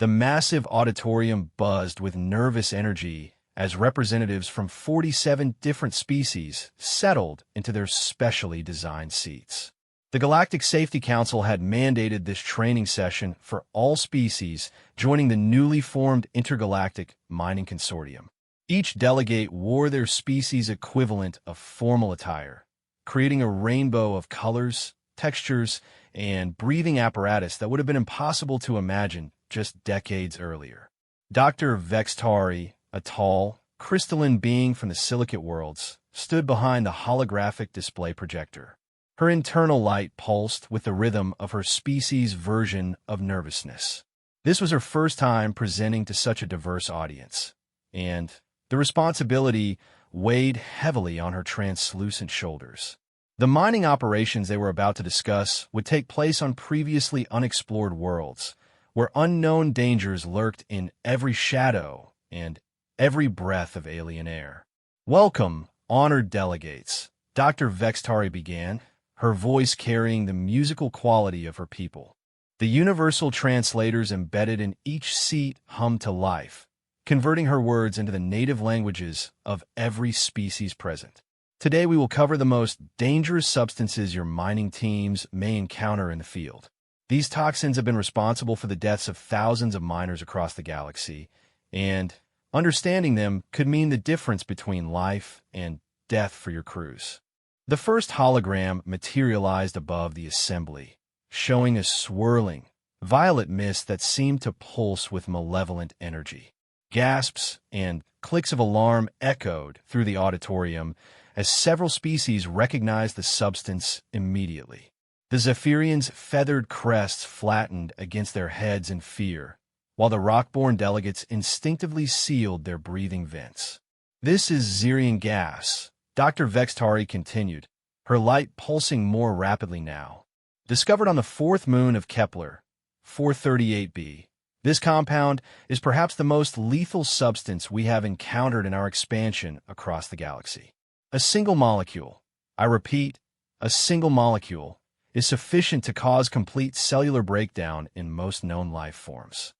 The massive auditorium buzzed with nervous energy as representatives from 47 different species settled into their specially designed seats. The Galactic Safety Council had mandated this training session for all species joining the newly formed Intergalactic Mining Consortium. Each delegate wore their species equivalent of formal attire, creating a rainbow of colors, textures, and breathing apparatus that would have been impossible to imagine just decades earlier. Dr. Vextari, a tall, crystalline being from the Silicate Worlds, stood behind the holographic display projector. Her internal light pulsed with the rhythm of her species' version of nervousness. This was her first time presenting to such a diverse audience, and the responsibility weighed heavily on her translucent shoulders. The mining operations they were about to discuss would take place on previously unexplored worlds, where unknown dangers lurked in every shadow and every breath of alien air. "Welcome, honored delegates," Dr. Vextari began, her voice carrying the musical quality of her people. The universal translators embedded in each seat hummed to life, converting her words into the native languages of every species present. "Today we will cover the most dangerous substances your mining teams may encounter in the field. These toxins have been responsible for the deaths of thousands of miners across the galaxy, and understanding them could mean the difference between life and death for your crews." The first hologram materialized above the assembly, showing a swirling, violet mist that seemed to pulse with malevolent energy. Gasps and clicks of alarm echoed through the auditorium as several species recognized the substance immediately. The Zephyrians' feathered crests flattened against their heads in fear, while the rock-born delegates instinctively sealed their breathing vents. "This is Xerian gas," Dr. Vextari continued, her light pulsing more rapidly now. "Discovered on the fourth moon of Kepler, 438b, this compound is perhaps the most lethal substance we have encountered in our expansion across the galaxy. A single molecule, I repeat, a single molecule, is sufficient to cause complete cellular breakdown in most known life forms.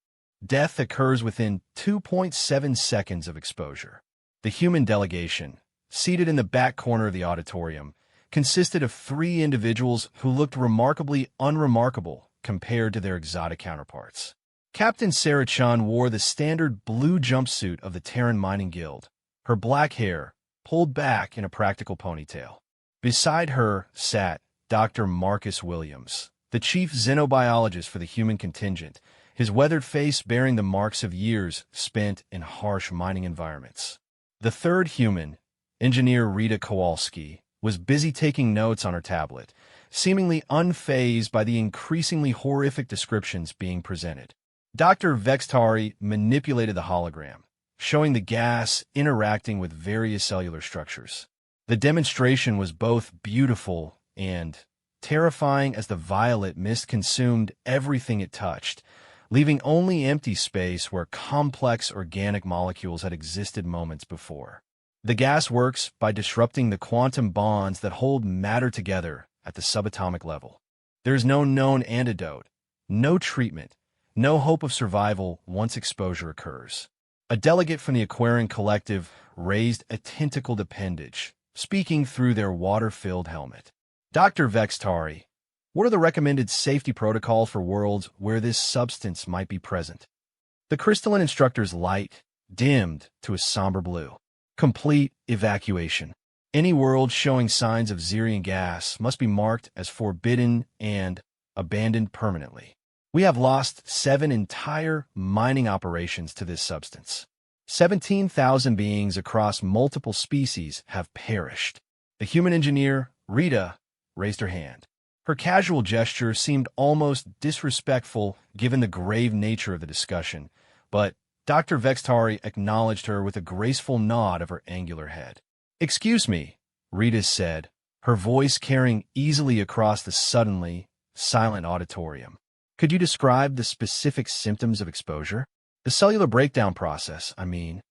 Death occurs within 2.7 seconds of exposure." The human delegation, seated in the back corner of the auditorium, consisted of 3 individuals who looked remarkably unremarkable compared to their exotic counterparts. Captain Sarah Chun wore the standard blue jumpsuit of the Terran Mining Guild, her black hair pulled back in a practical ponytail. Beside her sat Dr. Marcus Williams, the chief xenobiologist for the human contingent, his weathered face bearing the marks of years spent in harsh mining environments. The third human, Engineer Rita Kowalski, was busy taking notes on her tablet, seemingly unfazed by the increasingly horrific descriptions being presented. Dr. Vextari manipulated the hologram, showing the gas interacting with various cellular structures. The demonstration was both beautiful and terrifying as the violet mist consumed everything it touched, leaving only empty space where complex organic molecules had existed moments before. The gas works by disrupting the quantum bonds that hold matter together at the subatomic level. There is no known antidote, no treatment, no hope of survival once exposure occurs. A delegate from the Aquarian Collective raised a tentacled appendage, speaking through their water-filled helmet. "Dr. Vextari, what are the recommended safety protocols for worlds where this substance might be present?" The crystalline instructor's light dimmed to a somber blue. "Complete evacuation. Any world showing signs of Xerian gas must be marked as forbidden and abandoned permanently. We have lost 7 entire mining operations to this substance. 17,000 beings across multiple species have perished." The human engineer, Rita, raised her hand. Her casual gesture seemed almost disrespectful given the grave nature of the discussion, but Dr. Vextari acknowledged her with a graceful nod of her angular head. "Excuse me," Rita said, her voice carrying easily across the suddenly silent auditorium. "Could you describe the specific symptoms of exposure? The cellular breakdown process, I mean."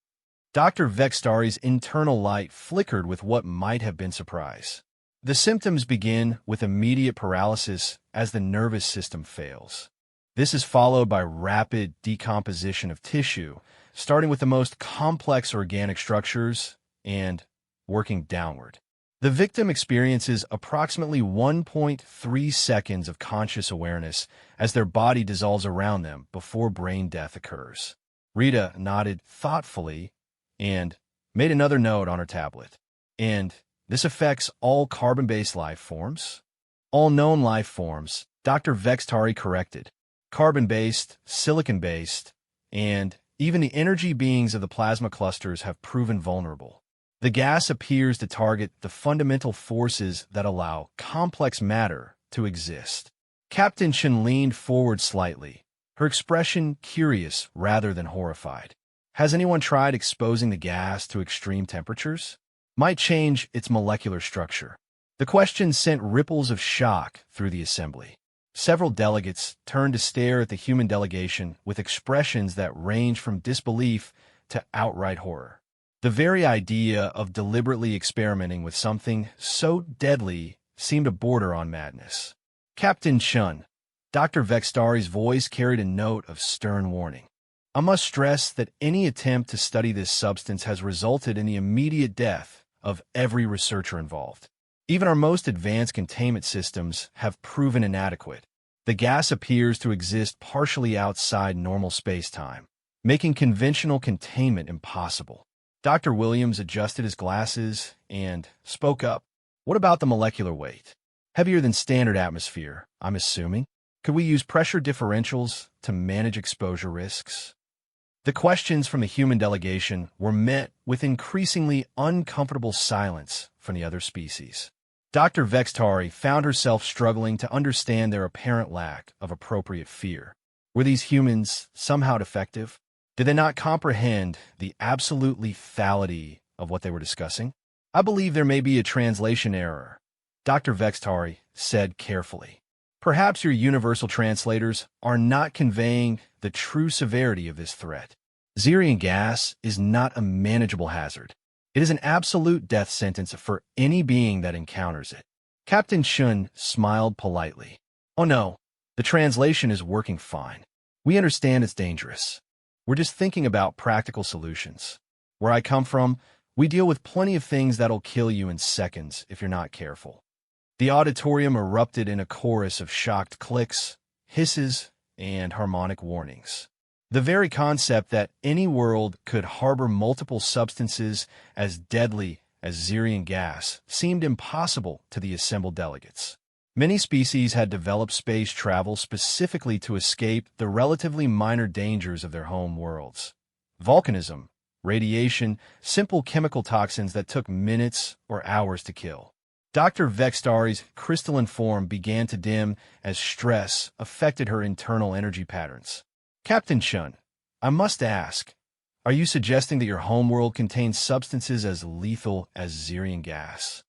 Dr. Vextari's internal light flickered with what might have been surprise. "The symptoms begin with immediate paralysis as the nervous system fails. This is followed by rapid decomposition of tissue, starting with the most complex organic structures and working downward. The victim experiences approximately 1.3 seconds of conscious awareness as their body dissolves around them before brain death occurs. Rita nodded thoughtfully and made another note on her tablet. And this affects all carbon-based life forms? All known life forms, Dr. Vextari corrected. Carbon-based, silicon-based, and even the energy beings of the plasma clusters have proven vulnerable. The gas appears to target the fundamental forces that allow complex matter to exist. Captain Chen leaned forward slightly, her expression curious rather than horrified. Has anyone tried exposing the gas to extreme temperatures? Might change its molecular structure. The question sent ripples of shock through the assembly. Several delegates turned to stare at the human delegation with expressions that range from disbelief to outright horror. The very idea of deliberately experimenting with something so deadly seemed to border on madness. Captain Chun, Dr. Vextari's voice carried a note of stern warning. I must stress that any attempt to study this substance has resulted in the immediate death of every researcher involved. Even our most advanced containment systems have proven inadequate. The gas appears to exist partially outside normal space-time, making conventional containment impossible. Dr. Williams adjusted his glasses and spoke up. What about the molecular weight? Heavier than standard atmosphere, I'm assuming. Could we use pressure differentials to manage exposure risks? The questions from the human delegation were met with increasingly uncomfortable silence from the other species. Dr. Vextari found herself struggling to understand their apparent lack of appropriate fear. Were these humans somehow defective? Did they not comprehend the absolute lethality of what they were discussing? I believe there may be a translation error, Dr. Vextari said carefully. Perhaps your universal translators are not conveying the true severity of this threat. Xerion gas is not a manageable hazard. It is an absolute death sentence for any being that encounters it. Captain Shun smiled politely. Oh no, the translation is working fine. We understand it's dangerous. We're just thinking about practical solutions. Where I come from, we deal with plenty of things that'll kill you in seconds if you're not careful. The auditorium erupted in a chorus of shocked clicks, hisses, and harmonic warnings. The very concept that any world could harbor multiple substances as deadly as Xerion gas seemed impossible to the assembled delegates. Many species had developed space travel specifically to escape the relatively minor dangers of their home worlds. Volcanism, radiation, simple chemical toxins that took minutes or hours to kill. Dr. Vextari's crystalline form began to dim as stress affected her internal energy patterns. Captain Chun, I must ask, are you suggesting that your homeworld contains substances as lethal as Xerion gas?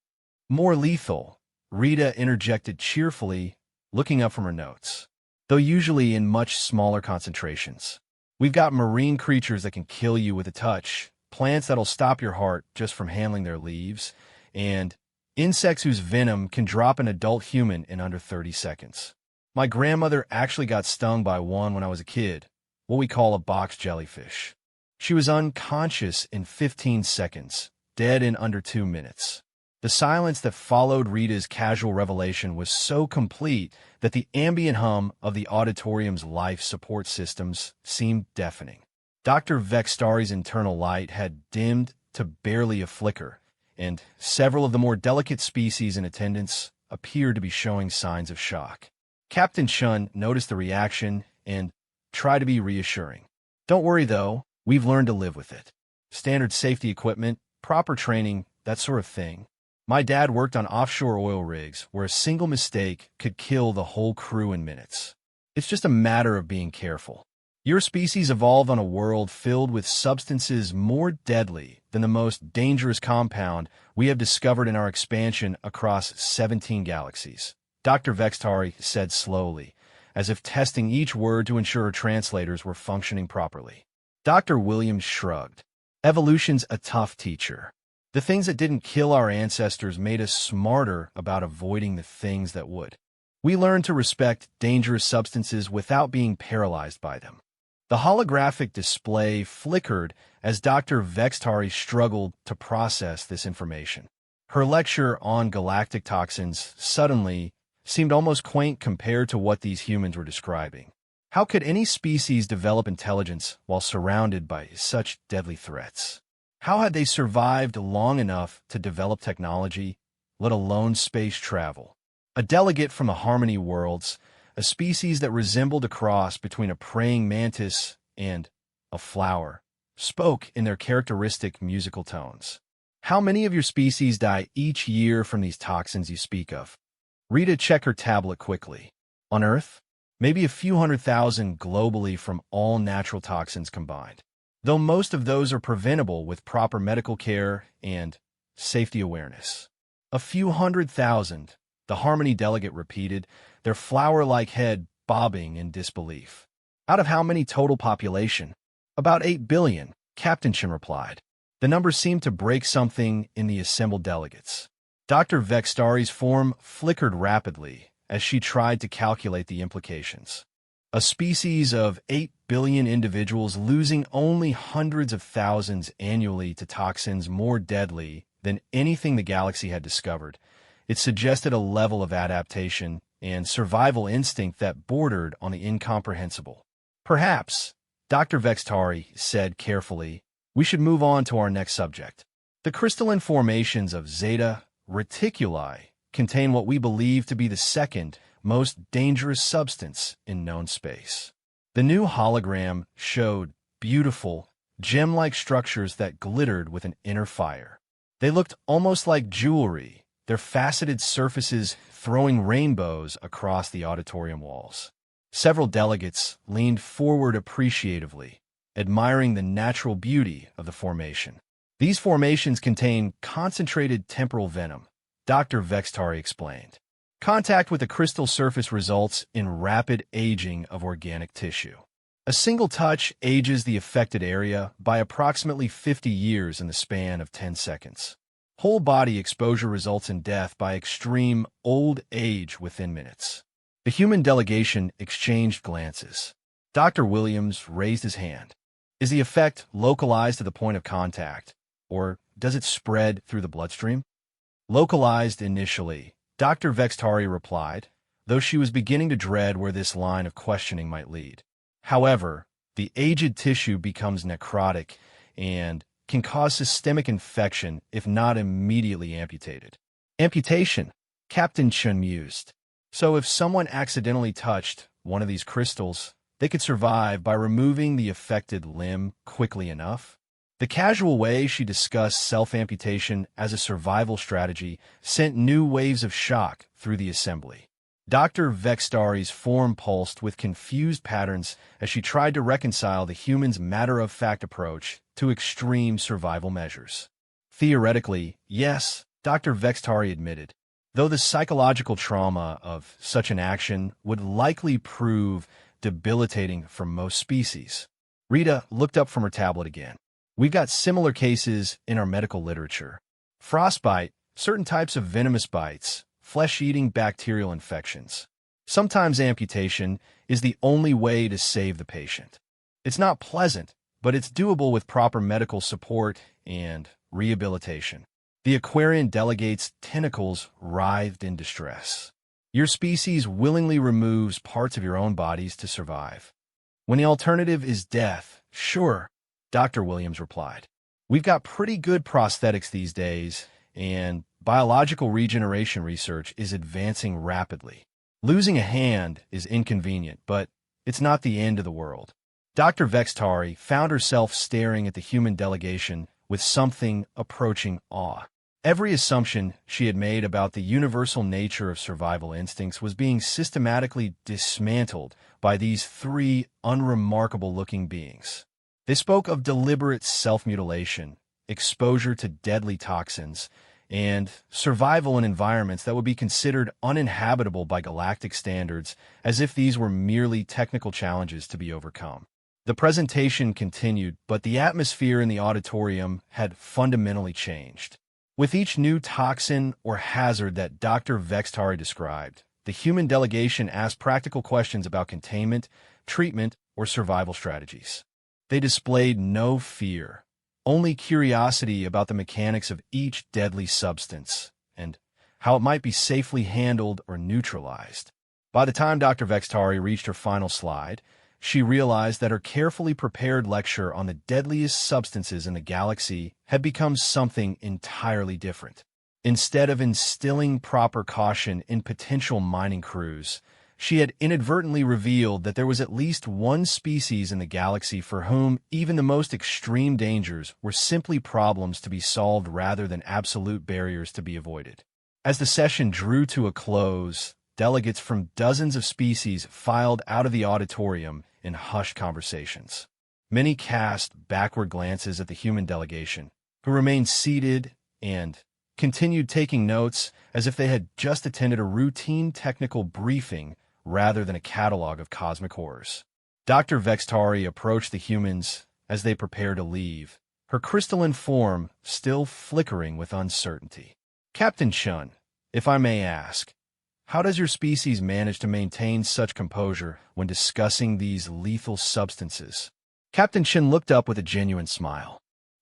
More lethal, Rita interjected cheerfully, looking up from her notes. Though usually in much smaller concentrations. We've got marine creatures that can kill you with a touch, plants that'll stop your heart just from handling their leaves, and insects whose venom can drop an adult human in under 30 seconds. My grandmother actually got stung by one when I was a kid, what we call a box jellyfish. She was unconscious in 15 seconds, dead in under 2 minutes. The silence that followed Rita's casual revelation was so complete that the ambient hum of the auditorium's life support systems seemed deafening. Dr. Vextari's internal light had dimmed to barely a flicker, and several of the more delicate species in attendance appeared to be showing signs of shock. Captain Chun noticed the reaction and tried to be reassuring. Don't worry, though. We've learned to live with it. Standard safety equipment, proper training, that sort of thing. My dad worked on offshore oil rigs where a single mistake could kill the whole crew in minutes. It's just a matter of being careful. Your species evolved on a world filled with substances more deadly than the most dangerous compound we have discovered in our expansion across 17 galaxies, Dr. Vextari said slowly, as if testing each word to ensure her translators were functioning properly. Dr. Williams shrugged. Evolution's a tough teacher. The things that didn't kill our ancestors made us smarter about avoiding the things that would. We learn to respect dangerous substances without being paralyzed by them. The holographic display flickered as Dr. Vextari struggled to process this information. Her lecture on galactic toxins suddenly seemed almost quaint compared to what these humans were describing. How could any species develop intelligence while surrounded by such deadly threats? How had they survived long enough to develop technology, let alone space travel? A delegate from the Harmony Worlds, a species that resembled a cross between a praying mantis and a flower, spoke in their characteristic musical tones. How many of your species die each year from these toxins you speak of? Rita checked her tablet quickly. On Earth, maybe a few 100,000 globally from all natural toxins combined, though most of those are preventable with proper medical care and safety awareness. A few 100,000, the Harmony delegate repeated, their flower-like head bobbing in disbelief. Out of how many total population? About 8 billion, Captain Chen replied. The number seemed to break something in the assembled delegates. Dr. Vextari's form flickered rapidly as she tried to calculate the implications. A species of 8 billion individuals losing only hundreds of thousands annually to toxins more deadly than anything the galaxy had discovered. It suggested a level of adaptation and survival instinct that bordered on the incomprehensible. Perhaps, Dr. Vextari said carefully, we should move on to our next subject. The crystalline formations of Zeta Reticuli contain what we believe to be the second most dangerous substance in known space. The new hologram showed beautiful, gem-like structures that glittered with an inner fire. They looked almost like jewelry, their faceted surfaces throwing rainbows across the auditorium walls. Several delegates leaned forward appreciatively, admiring the natural beauty of the formation. These formations contain concentrated temporal venom, Dr. Vextari explained. Contact with the crystal surface results in rapid aging of organic tissue. A single touch ages the affected area by approximately 50 years in the span of 10 seconds. Whole body exposure results in death by extreme old age within minutes. The human delegation exchanged glances. Dr. Williams raised his hand. Is the effect localized to the point of contact, or does it spread through the bloodstream? Localized initially, Dr. Vextari replied, though she was beginning to dread where this line of questioning might lead. However, the aged tissue becomes necrotic and can cause systemic infection if not immediately amputated. Amputation, Captain Chen mused. So if someone accidentally touched one of these crystals, they could survive by removing the affected limb quickly enough? The casual way she discussed self-amputation as a survival strategy sent new waves of shock through the assembly. Dr. Vextari's form pulsed with confused patterns as she tried to reconcile the human's matter-of-fact approach to extreme survival measures. Theoretically, yes, Dr. Vextari admitted, though the psychological trauma of such an action would likely prove debilitating for most species. Rita looked up from her tablet again. We've got similar cases in our medical literature. Frostbite, certain types of venomous bites, flesh-eating bacterial infections. Sometimes amputation is the only way to save the patient. It's not pleasant, but it's doable with proper medical support and rehabilitation. The Aquarian delegate's tentacles writhed in distress. Your species willingly removes parts of your own bodies to survive. When the alternative is death, sure, Dr. Williams replied. We've got pretty good prosthetics these days, and biological regeneration research is advancing rapidly. Losing a hand is inconvenient, but it's not the end of the world. Dr. Vextari found herself staring at the human delegation with something approaching awe. Every assumption she had made about the universal nature of survival instincts was being systematically dismantled by these three unremarkable-looking beings. They spoke of deliberate self-mutilation, exposure to deadly toxins, and survival in environments that would be considered uninhabitable by galactic standards, as if these were merely technical challenges to be overcome. The presentation continued, but the atmosphere in the auditorium had fundamentally changed. With each new toxin or hazard that Dr. Vextari described, the human delegation asked practical questions about containment, treatment, or survival strategies. They displayed no fear, only curiosity about the mechanics of each deadly substance and how it might be safely handled or neutralized. By the time Dr. Vextari reached her final slide, she realized that her carefully prepared lecture on the deadliest substances in the galaxy had become something entirely different. Instead of instilling proper caution in potential mining crews, she had inadvertently revealed that there was at least one species in the galaxy for whom even the most extreme dangers were simply problems to be solved rather than absolute barriers to be avoided. As the session drew to a close, delegates from dozens of species filed out of the auditorium in hushed conversations. Many cast backward glances at the human delegation, who remained seated and continued taking notes as if they had just attended a routine technical briefing rather than a catalog of cosmic horrors. Dr. Vextari approached the humans as they prepared to leave, her crystalline form still flickering with uncertainty. "Captain Chun, if I may ask, how does your species manage to maintain such composure when discussing these lethal substances?" Captain Chun looked up with a genuine smile.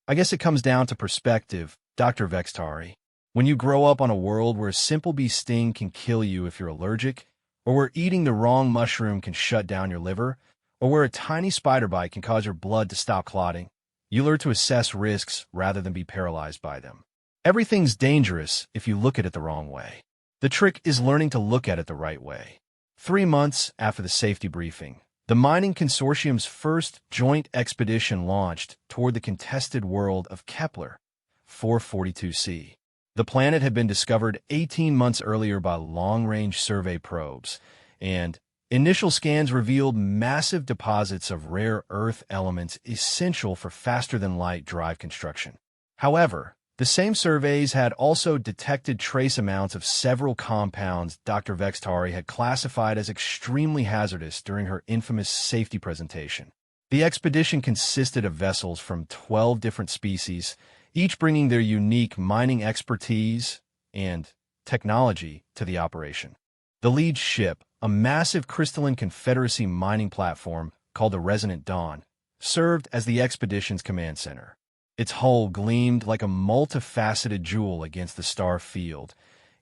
"I guess it comes down to perspective, Dr. Vextari. When you grow up on a world where a simple bee sting can kill you if you're allergic, or where eating the wrong mushroom can shut down your liver, or where a tiny spider bite can cause your blood to stop clotting, you learn to assess risks rather than be paralyzed by them. Everything's dangerous if you look at it the wrong way. The trick is learning to look at it the right way." 3 months after the safety briefing, the mining consortium's first joint expedition launched toward the contested world of Kepler 442c. The planet had been discovered 18 months earlier by long-range survey probes, and initial scans revealed massive deposits of rare Earth elements essential for faster-than-light drive construction. However, the same surveys had also detected trace amounts of several compounds Dr. Vextari had classified as extremely hazardous during her infamous safety presentation. The expedition consisted of vessels from 12 different species, each bringing their unique mining expertise and technology to the operation. The lead ship, a massive crystalline Confederacy mining platform called the Resonant Dawn, served as the expedition's command center. Its hull gleamed like a multifaceted jewel against the star field,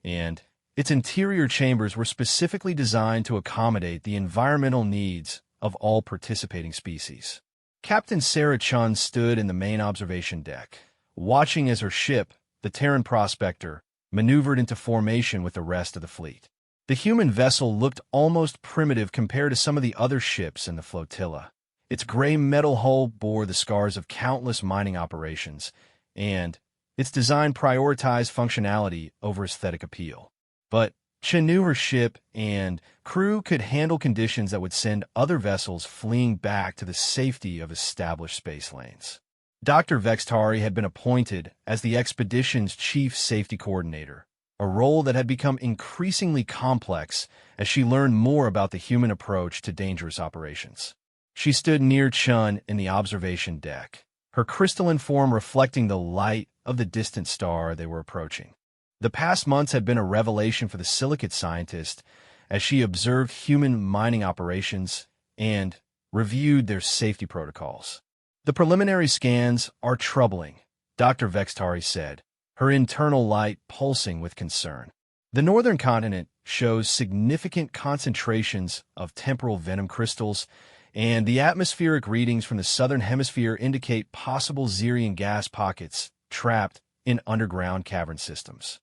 and its interior chambers were specifically designed to accommodate the environmental needs of all participating species. Captain Sarah Chun stood in the main observation deck, watching as her ship, the Terran Prospector, maneuvered into formation with the rest of the fleet. The human vessel looked almost primitive compared to some of the other ships in the flotilla. Its gray metal hull bore the scars of countless mining operations, and its design prioritized functionality over aesthetic appeal. But Chen knew her ship and crew could handle conditions that would send other vessels fleeing back to the safety of established space lanes. Dr. Vextari had been appointed as the expedition's chief safety coordinator, a role that had become increasingly complex as she learned more about the human approach to dangerous operations. She stood near Chun in the observation deck, her crystalline form reflecting the light of the distant star they were approaching. The past months had been a revelation for the silicate scientist as she observed human mining operations and reviewed their safety protocols. "The preliminary scans are troubling," Dr. Vextari said, her internal light pulsing with concern. "The northern continent shows significant concentrations of temporal venom crystals, and the atmospheric readings from the southern hemisphere indicate possible Xerian gas pockets trapped in underground cavern systems."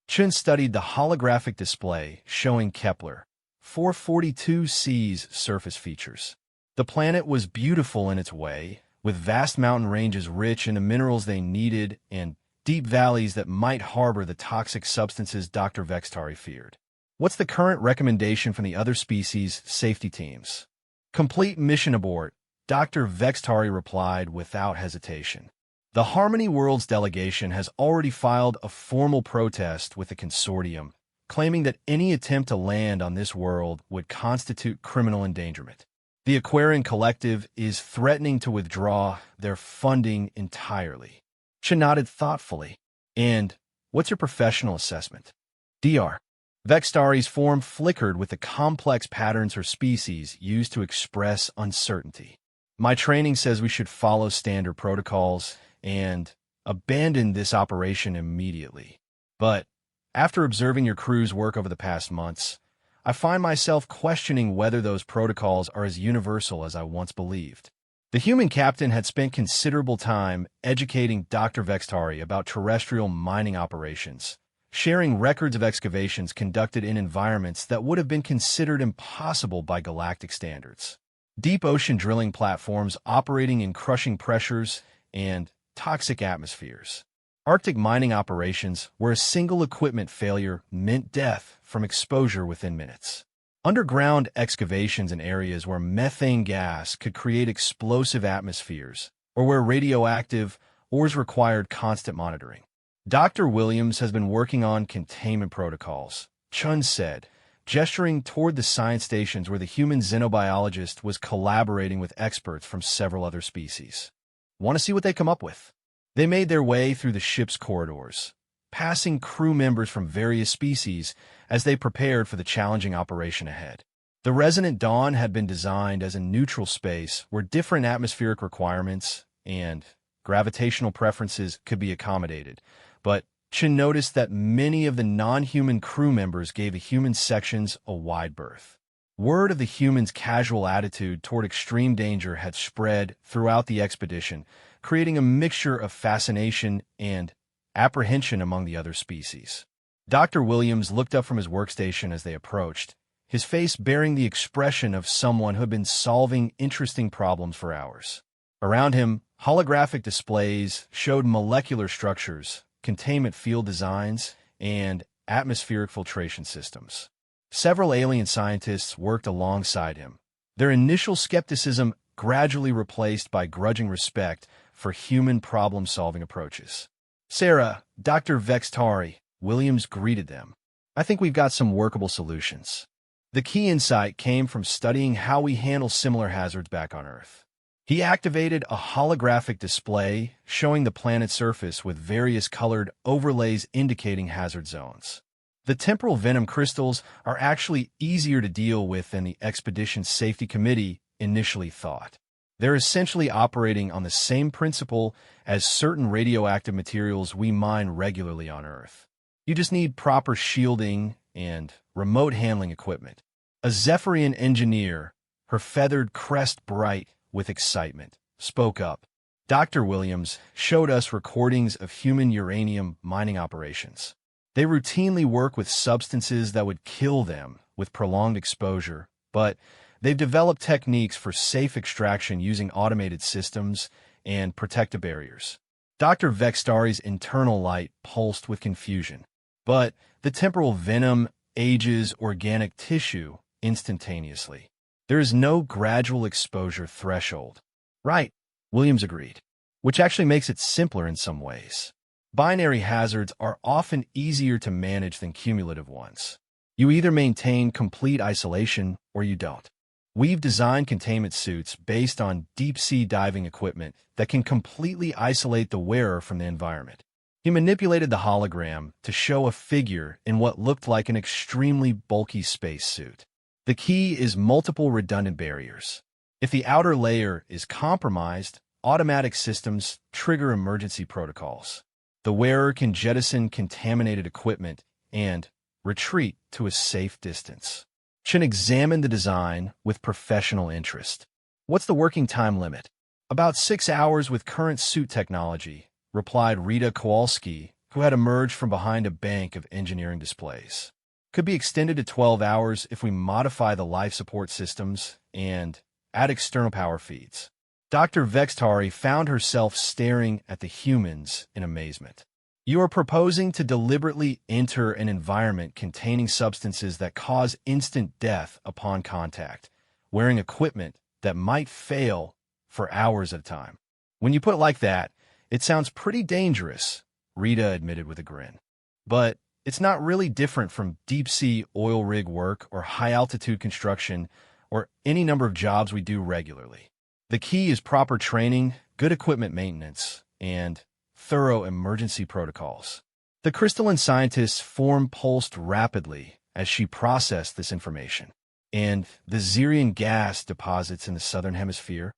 Chun studied the holographic display showing Kepler 442c's surface features. The planet was beautiful in its way, with vast mountain ranges rich in the minerals they needed and deep valleys that might harbor the toxic substances Dr. Vextari feared. "What's the current recommendation from the other species' safety teams?" "Complete mission abort," Dr. Vextari replied without hesitation. "The Harmony Worlds delegation has already filed a formal protest with the consortium, claiming that any attempt to land on this world would constitute criminal endangerment. The Aquarian Collective is threatening to withdraw their funding entirely." She nodded thoughtfully. "And what's your professional assessment?" "Dr. Vextari's form flickered with the complex patterns her species used to express uncertainty. My training says we should follow standard protocols and abandon this operation immediately. But after observing your crew's work over the past months, I find myself questioning whether those protocols are as universal as I once believed. The human captain had spent considerable time educating Dr. Vextari about terrestrial mining operations, sharing records of excavations conducted in environments that would have been considered impossible by galactic standards. Deep ocean drilling platforms operating in crushing pressures and toxic atmospheres. Arctic mining operations where a single equipment failure meant death from exposure within minutes. Underground excavations in areas where methane gas could create explosive atmospheres, or where radioactive ores required constant monitoring. Dr. Williams has been working on containment protocols, Chun said, gesturing toward the science stations where the human xenobiologist was collaborating with experts from several other species. Want to see what they come up with? They made their way through the ship's corridors, passing crew members from various species as they prepared for the challenging operation ahead. The Resonant Dawn had been designed as a neutral space where different atmospheric requirements and gravitational preferences could be accommodated, but Chin noticed that many of the non-human crew members gave the human sections a wide berth. Word of the humans' casual attitude toward extreme danger had spread throughout the expedition, creating a mixture of fascination and apprehension among the other species. Dr. Williams looked up from his workstation as they approached, his face bearing the expression of someone who had been solving interesting problems for hours. Around him, holographic displays showed molecular structures, containment field designs, and atmospheric filtration systems. Several alien scientists worked alongside him, their initial skepticism gradually replaced by grudging respect for human problem-solving approaches. Sarah, Dr. Vextari, Williams greeted them. I think we've got some workable solutions. The key insight came from studying how we handle similar hazards back on Earth. He activated a holographic display showing the planet's surface with various colored overlays indicating hazard zones. The temporal venom crystals are actually easier to deal with than the Expedition Safety Committee initially thought. They're essentially operating on the same principle as certain radioactive materials we mine regularly on Earth. You just need proper shielding and remote handling equipment. A Zephyrian engineer, her feathered crest bright with excitement, spoke up. Dr. Williams showed us recordings of human uranium mining operations. They routinely work with substances that would kill them with prolonged exposure, but they've developed techniques for safe extraction using automated systems and protective barriers. Dr. Vextari's internal light pulsed with confusion, but the temporal venom ages organic tissue instantaneously. There is no gradual exposure threshold. Right, Williams agreed, which actually makes it simpler in some ways. Binary hazards are often easier to manage than cumulative ones. You either maintain complete isolation or you don't. We've designed containment suits based on deep-sea diving equipment that can completely isolate the wearer from the environment. He manipulated the hologram to show a figure in what looked like an extremely bulky spacesuit. The key is multiple redundant barriers. If the outer layer is compromised, automatic systems trigger emergency protocols. The wearer can jettison contaminated equipment and retreat to a safe distance. Chen examined the design with professional interest. What's the working time limit? About 6 hours with current suit technology, replied Rita Kowalski, who had emerged from behind a bank of engineering displays. Could be extended to 12 hours if we modify the life support systems and add external power feeds. Dr. Vextari found herself staring at the humans in amazement. You are proposing to deliberately enter an environment containing substances that cause instant death upon contact, wearing equipment that might fail for hours at a time. When you put it like that, it sounds pretty dangerous, Rita admitted with a grin. But it's not really different from deep-sea oil rig work or high-altitude construction or any number of jobs we do regularly. The key is proper training, good equipment maintenance, and thorough emergency protocols. The crystalline scientist's form pulsed rapidly, as she processed this information. And the Xerian gas deposits in the southern hemisphere?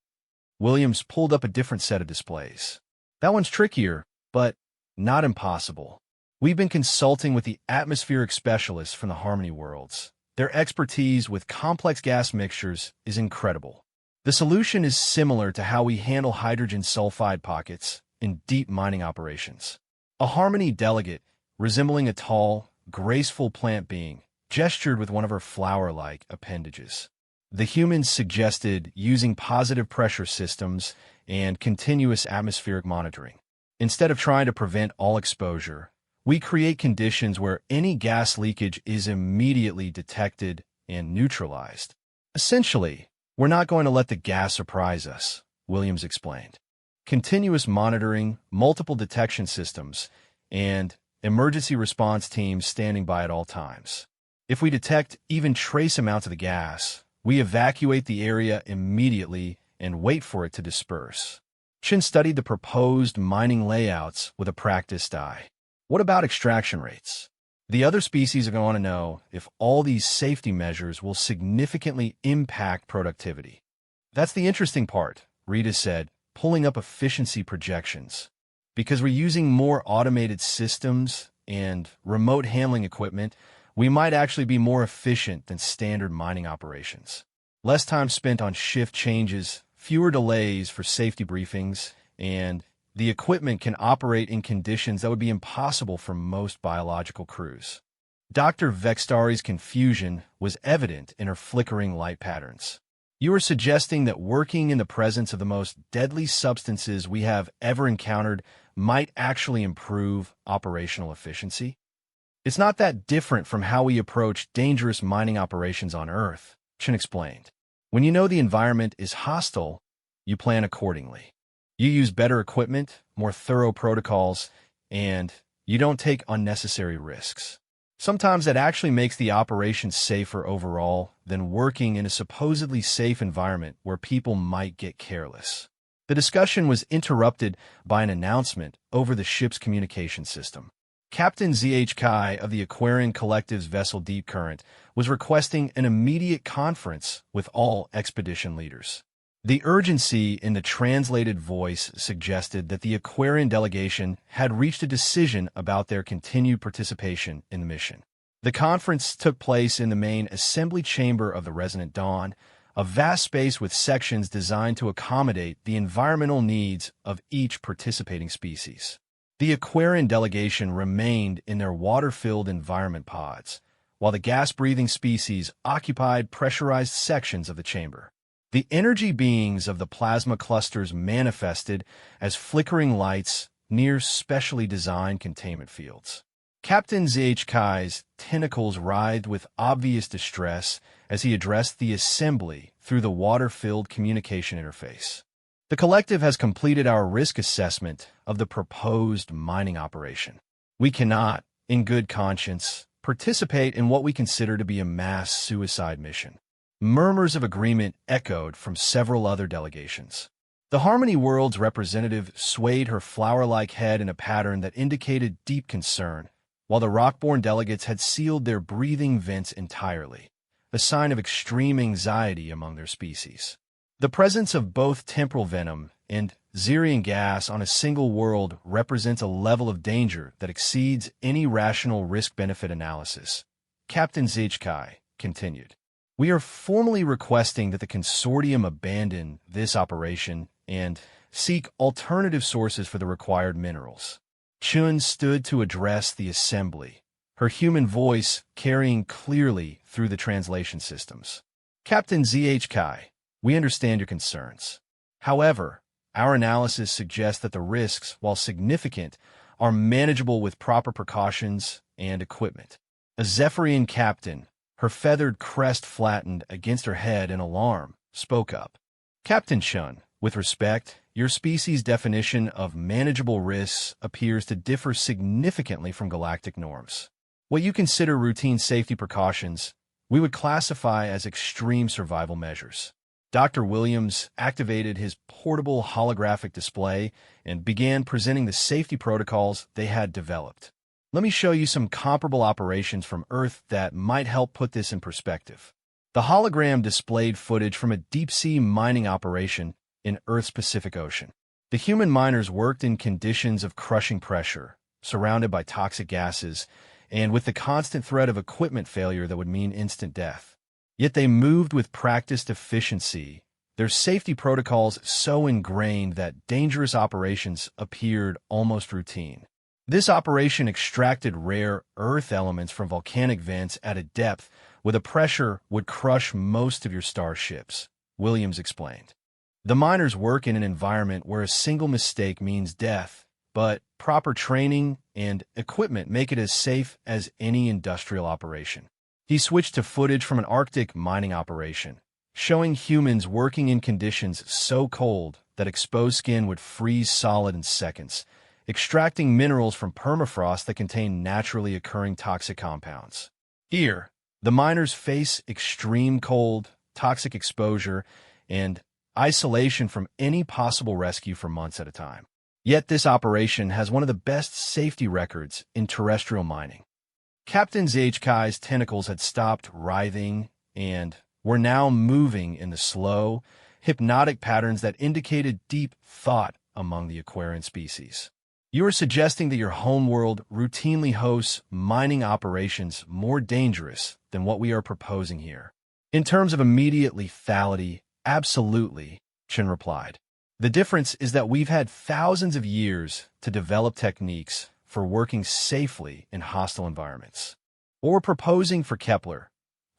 Williams pulled up a different set of displays. That one's trickier, but not impossible. We've been consulting with the atmospheric specialists from the Harmony worlds. Their expertise with complex gas mixtures is incredible. The solution is similar to how we handle hydrogen sulfide pockets in deep mining operations. A Harmony delegate, resembling a tall, graceful plant being, gestured with one of her flower-like appendages. The humans suggested using positive pressure systems and continuous atmospheric monitoring. Instead of trying to prevent all exposure, we create conditions where any gas leakage is immediately detected and neutralized. Essentially, we're not going to let the gas surprise us, Williams explained. Continuous monitoring, multiple detection systems, and emergency response teams standing by at all times. If we detect even trace amounts of the gas, we evacuate the area immediately and wait for it to disperse. Chen studied the proposed mining layouts with a practiced eye. What about extraction rates? The other species are going to know if all these safety measures will significantly impact productivity. That's the interesting part, Rita said, pulling up efficiency projections. Because we're using more automated systems and remote handling equipment, we might actually be more efficient than standard mining operations. Less time spent on shift changes, fewer delays for safety briefings, and the equipment can operate in conditions that would be impossible for most biological crews. Dr. Vextari's confusion was evident in her flickering light patterns. You are suggesting that working in the presence of the most deadly substances we have ever encountered might actually improve operational efficiency? It's not that different from how we approach dangerous mining operations on Earth, Chen explained. When you know the environment is hostile, you plan accordingly. You use better equipment, more thorough protocols, and you don't take unnecessary risks. Sometimes that actually makes the operation safer overall than working in a supposedly safe environment where people might get careless. The discussion was interrupted by an announcement over the ship's communication system. Captain Z.H. Kai of the Aquarian Collective's vessel Deep Current was requesting an immediate conference with all expedition leaders. The urgency in the translated voice suggested that the Aquarian delegation had reached a decision about their continued participation in the mission. The conference took place in the main assembly chamber of the Resonant Dawn, a vast space with sections designed to accommodate the environmental needs of each participating species. The Aquarian delegation remained in their water-filled environment pods, while the gas-breathing species occupied pressurized sections of the chamber. The energy beings of the plasma clusters manifested as flickering lights near specially designed containment fields. Captain Z.H. Kai's tentacles writhed with obvious distress as he addressed the assembly through the water-filled communication interface. The collective has completed our risk assessment of the proposed mining operation. We cannot, in good conscience, participate in what we consider to be a mass suicide mission. Murmurs of agreement echoed from several other delegations. The Harmony World's representative swayed her flower-like head in a pattern that indicated deep concern, while the Rockborn delegates had sealed their breathing vents entirely, a sign of extreme anxiety among their species. The presence of both temporal venom and Xerian gas on a single world represents a level of danger that exceeds any rational risk-benefit analysis, Captain Zijkai continued. We are formally requesting that the consortium abandon this operation and seek alternative sources for the required minerals. Chun stood to address the assembly, her human voice carrying clearly through the translation systems. Captain Z.H. Kai, we understand your concerns. However, our analysis suggests that the risks, while significant, are manageable with proper precautions and equipment. A Zephyrian captain, her feathered crest flattened against her head in alarm, spoke up. Captain Chun, with respect, your species' definition of manageable risks appears to differ significantly from galactic norms. What you consider routine safety precautions, we would classify as extreme survival measures. Dr. Williams activated his portable holographic display and began presenting the safety protocols they had developed. Let me show you some comparable operations from Earth that might help put this in perspective. The hologram displayed footage from a deep-sea mining operation in Earth's Pacific Ocean. The human miners worked in conditions of crushing pressure, surrounded by toxic gases, and with the constant threat of equipment failure that would mean instant death. Yet they moved with practiced efficiency, their safety protocols so ingrained that dangerous operations appeared almost routine. This operation extracted rare earth elements from volcanic vents at a depth where the pressure would crush most of your starships, Williams explained. The miners work in an environment where a single mistake means death, but proper training and equipment make it as safe as any industrial operation. He switched to footage from an Arctic mining operation, showing humans working in conditions so cold that exposed skin would freeze solid in seconds, extracting minerals from permafrost that contain naturally occurring toxic compounds. Here, the miners face extreme cold, toxic exposure, and isolation from any possible rescue for months at a time. Yet this operation has one of the best safety records in terrestrial mining. Captain HFY's tentacles had stopped writhing and were now moving in the slow, hypnotic patterns that indicated deep thought among the Aquarian species. You are suggesting that your homeworld routinely hosts mining operations more dangerous than what we are proposing here. In terms of immediate lethality, absolutely, Chen replied. The difference is that we've had thousands of years to develop techniques for working safely in hostile environments. What we're proposing for Kepler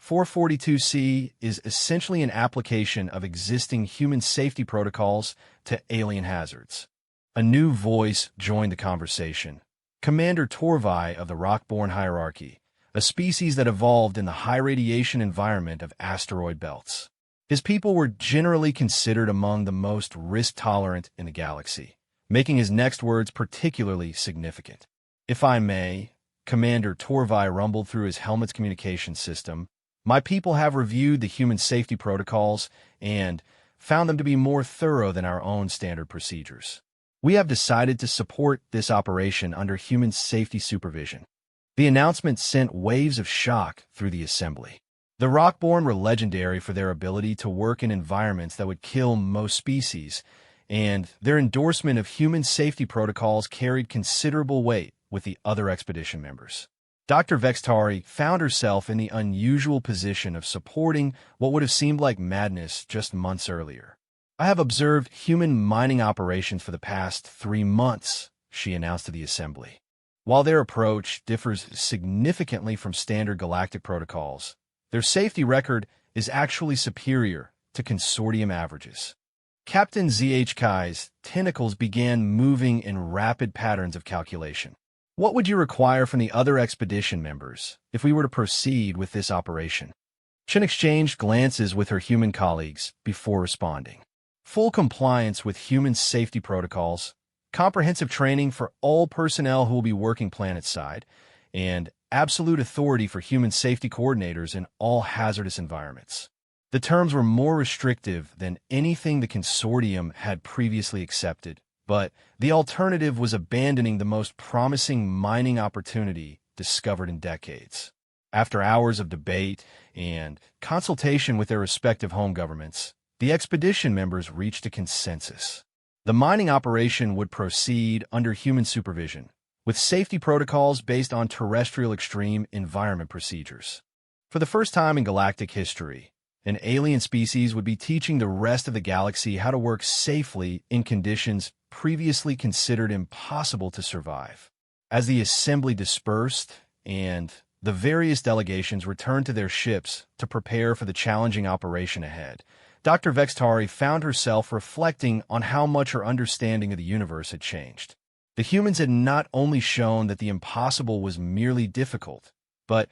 442c is essentially an application of existing human safety protocols to alien hazards. A new voice joined the conversation. Commander Torvi of the Rockborn hierarchy, a species that evolved in the high-radiation environment of asteroid belts. His people were generally considered among the most risk-tolerant in the galaxy, making his next words particularly significant. If I may, Commander Torvi rumbled through his helmet's communication system, my people have reviewed the human safety protocols and found them to be more thorough than our own standard procedures. We have decided to support this operation under human safety supervision. The announcement sent waves of shock through the assembly. The Rockborn were legendary for their ability to work in environments that would kill most species, and their endorsement of human safety protocols carried considerable weight with the other expedition members. Dr. Vextari found herself in the unusual position of supporting what would have seemed like madness just months earlier. I have observed human mining operations for the past 3 months, she announced to the assembly. While their approach differs significantly from standard galactic protocols, their safety record is actually superior to consortium averages. Captain HFY's tentacles began moving in rapid patterns of calculation. What would you require from the other expedition members if we were to proceed with this operation? Chen exchanged glances with her human colleagues before responding. Full compliance with human safety protocols, comprehensive training for all personnel who will be working planetside, and absolute authority for human safety coordinators in all hazardous environments. The terms were more restrictive than anything the consortium had previously accepted, but the alternative was abandoning the most promising mining opportunity discovered in decades. After hours of debate and consultation with their respective home governments, the expedition members reached a consensus. The mining operation would proceed under human supervision, with safety protocols based on terrestrial extreme environment procedures. For the first time in galactic history, an alien species would be teaching the rest of the galaxy how to work safely in conditions previously considered impossible to survive. As the assembly dispersed and the various delegations returned to their ships to prepare for the challenging operation ahead, Dr. Vextari found herself reflecting on how much her understanding of the universe had changed. The humans had not only shown that the impossible was merely difficult, but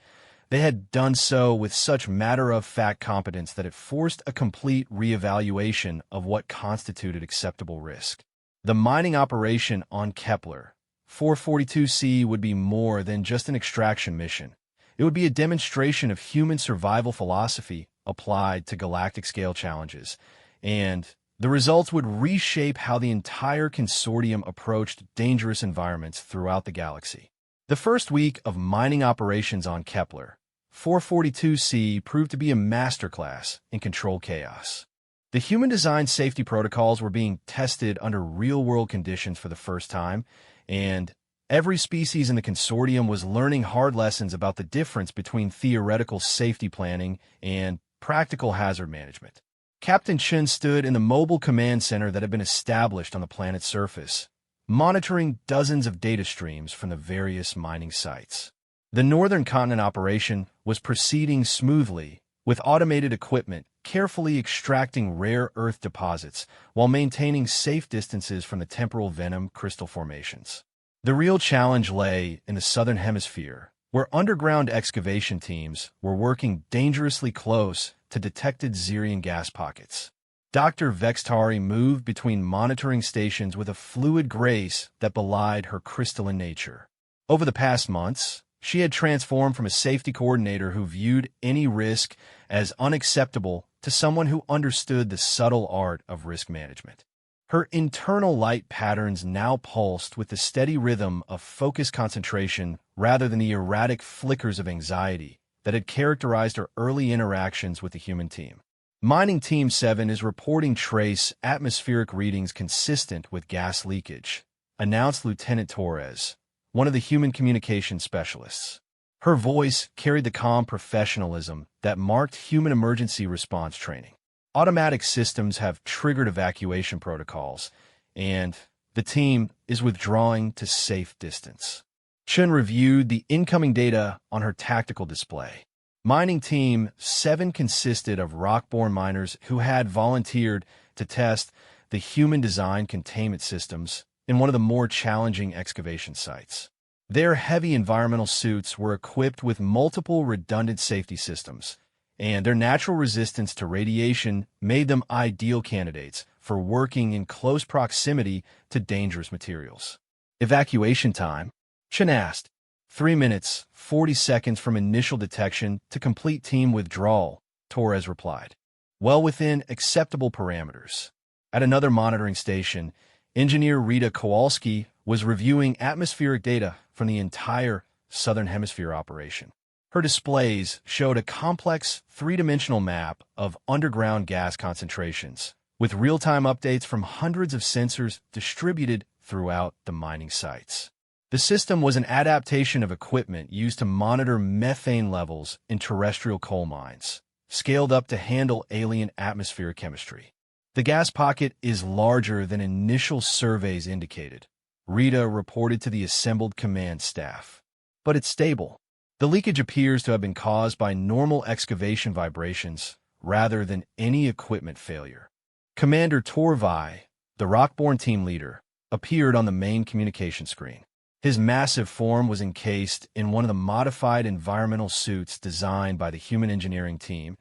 they had done so with such matter-of-fact competence that it forced a complete reevaluation of what constituted acceptable risk. The mining operation on Kepler 442c would be more than just an extraction mission. It would be a demonstration of human survival philosophy applied to galactic-scale challenges, and the results would reshape how the entire consortium approached dangerous environments throughout the galaxy. The first week of mining operations on Kepler 442c proved to be a masterclass in controlled chaos. The human-designed safety protocols were being tested under real-world conditions for the first time, and every species in the consortium was learning hard lessons about the difference between theoretical safety planning and practical hazard management. Captain Chen stood in the mobile command center that had been established on the planet's surface, monitoring dozens of data streams from the various mining sites. The Northern Continent operation was proceeding smoothly, with automated equipment carefully extracting rare earth deposits while maintaining safe distances from the temporal venom crystal formations. The real challenge lay in the Southern Hemisphere, where underground excavation teams were working dangerously close to detected Xerian gas pockets. Dr. Vextari moved between monitoring stations with a fluid grace that belied her crystalline nature. Over the past months, she had transformed from a safety coordinator who viewed any risk as unacceptable to someone who understood the subtle art of risk management. Her internal light patterns now pulsed with the steady rhythm of focused concentration rather than the erratic flickers of anxiety that had characterized her early interactions with the human team. Mining Team 7 is reporting trace atmospheric readings consistent with gas leakage, announced Lieutenant Torres, one of the human communications specialists. Her voice carried the calm professionalism that marked human emergency response training. Automatic systems have triggered evacuation protocols, and the team is withdrawing to safe distance. Chen reviewed the incoming data on her tactical display. Mining Team 7 consisted of rockborne miners who had volunteered to test the human-designed containment systems in one of the more challenging excavation sites. Their heavy environmental suits were equipped with multiple redundant safety systems, and their natural resistance to radiation made them ideal candidates for working in close proximity to dangerous materials. Evacuation time, Chen asked. 3 minutes, 40 seconds from initial detection to complete team withdrawal, Torres replied. Well within acceptable parameters. At another monitoring station, engineer Rita Kowalski was reviewing atmospheric data from the entire Southern Hemisphere operation. Her displays showed a complex three-dimensional map of underground gas concentrations, with real-time updates from hundreds of sensors distributed throughout the mining sites. The system was an adaptation of equipment used to monitor methane levels in terrestrial coal mines, scaled up to handle alien atmospheric chemistry. The gas pocket is larger than initial surveys indicated, Rita reported to the assembled command staff. But it's stable. The leakage appears to have been caused by normal excavation vibrations rather than any equipment failure. Commander Torvai, the Rockborn team leader, appeared on the main communication screen. His massive form was encased in one of the modified environmental suits designed by the human engineering team,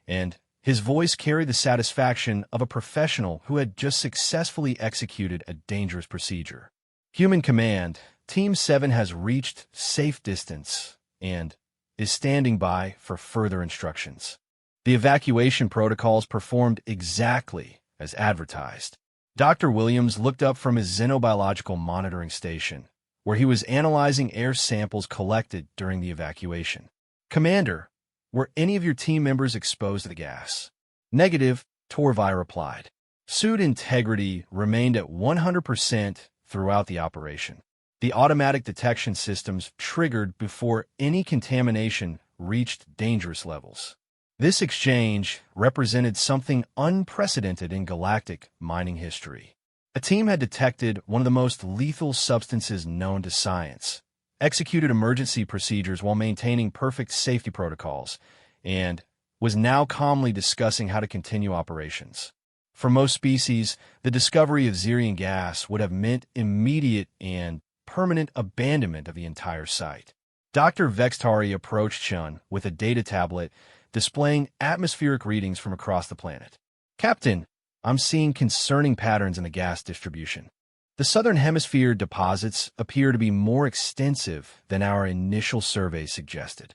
and his voice carried the satisfaction of a professional who had just successfully executed a dangerous procedure. Human Command, Team 7 has reached safe distance and is standing by for further instructions. The evacuation protocols performed exactly as advertised. Dr. Williams looked up from his xenobiological monitoring station, where he was analyzing air samples collected during the evacuation. Commander, were any of your team members exposed to the gas? Negative, Torvai replied. Suit integrity remained at 100% throughout the operation. The automatic detection systems triggered before any contamination reached dangerous levels. This exchange represented something unprecedented in galactic mining history. A team had detected one of the most lethal substances known to science, executed emergency procedures while maintaining perfect safety protocols, and was now calmly discussing how to continue operations. For most species, the discovery of Xerian gas would have meant immediate and permanent abandonment of the entire site. Dr. Vextari approached Chun with a data tablet displaying atmospheric readings from across the planet. Captain, I'm seeing concerning patterns in the gas distribution. The Southern Hemisphere deposits appear to be more extensive than our initial survey suggested.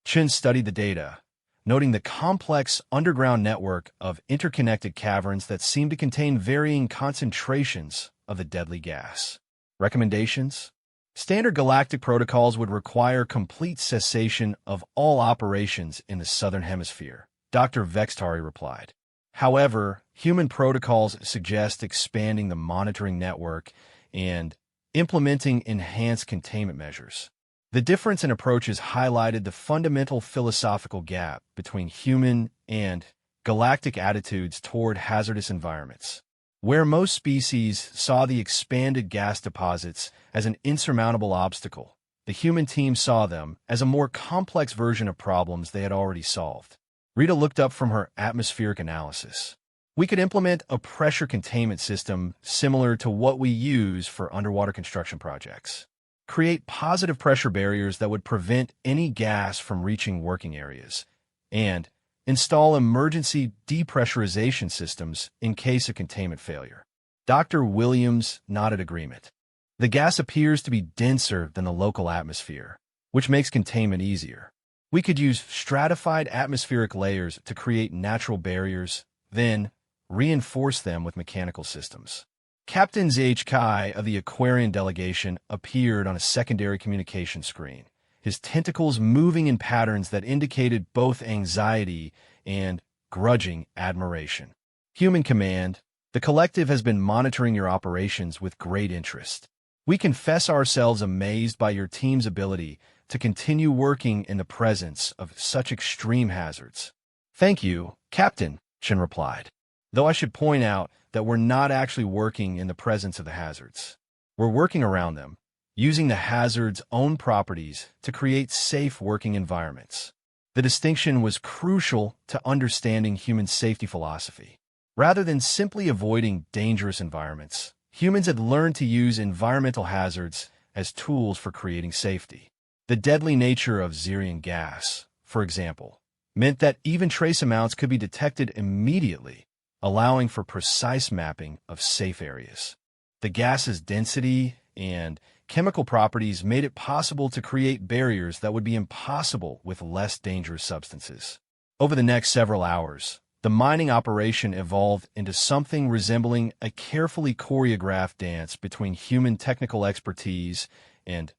Chen studied the data, noting the complex underground network of interconnected caverns that seem to contain varying concentrations of the deadly gas. Recommendations? Standard galactic protocols would require complete cessation of all operations in the Southern Hemisphere, Dr. Vextari replied. However, human protocols suggest expanding the monitoring network and implementing enhanced containment measures. The difference in approaches highlighted the fundamental philosophical gap between human and galactic attitudes toward hazardous environments. Where most species saw the expanded gas deposits as an insurmountable obstacle, the human team saw them as a more complex version of problems they had already solved. Rita looked up from her atmospheric analysis. We could implement a pressure containment system similar to what we use for underwater construction projects. Create positive pressure barriers that would prevent any gas from reaching working areas, and install emergency depressurization systems in case of containment failure. Dr. Williams nodded agreement. The gas appears to be denser than the local atmosphere, which makes containment easier. We could use stratified atmospheric layers to create natural barriers, then reinforce them with mechanical systems. Captain ZHK of the Aquarian delegation appeared on a secondary communication screen, his tentacles moving in patterns that indicated both anxiety and grudging admiration. Human Command, the collective has been monitoring your operations with great interest. We confess ourselves amazed by your team's ability to continue working in the presence of such extreme hazards. Thank you, Captain, Chen replied. Though I should point out that we're not actually working in the presence of the hazards. We're working around them, using the hazard's own properties to create safe working environments. The distinction was crucial to understanding human safety philosophy. Rather than simply avoiding dangerous environments, humans had learned to use environmental hazards as tools for creating safety. The deadly nature of Xerian gas, for example, meant that even trace amounts could be detected immediately, allowing for precise mapping of safe areas. The gas's density and chemical properties made it possible to create barriers that would be impossible with less dangerous substances. Over the next several hours, the mining operation evolved into something resembling a carefully choreographed dance between human technical expertise and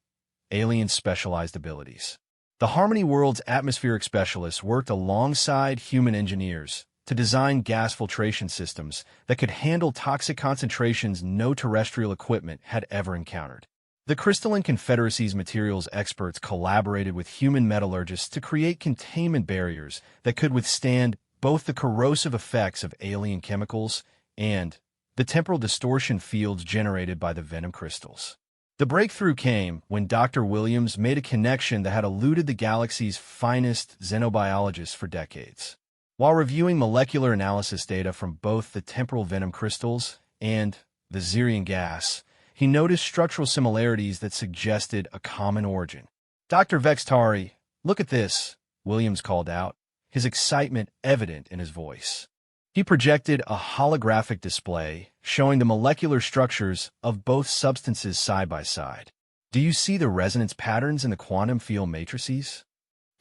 alien specialized abilities. The Harmony World's atmospheric specialists worked alongside human engineers to design gas filtration systems that could handle toxic concentrations no terrestrial equipment had ever encountered. The Crystalline Confederacy's materials experts collaborated with human metallurgists to create containment barriers that could withstand both the corrosive effects of alien chemicals and the temporal distortion fields generated by the venom crystals. The breakthrough came when Dr. Williams made a connection that had eluded the galaxy's finest xenobiologists for decades. While reviewing molecular analysis data from both the temporal venom crystals and the Xerian gas, he noticed structural similarities that suggested a common origin. Dr. Vextari, look at this, Williams called out, his excitement evident in his voice. He projected a holographic display showing the molecular structures of both substances side by side. Do you see the resonance patterns in the quantum field matrices?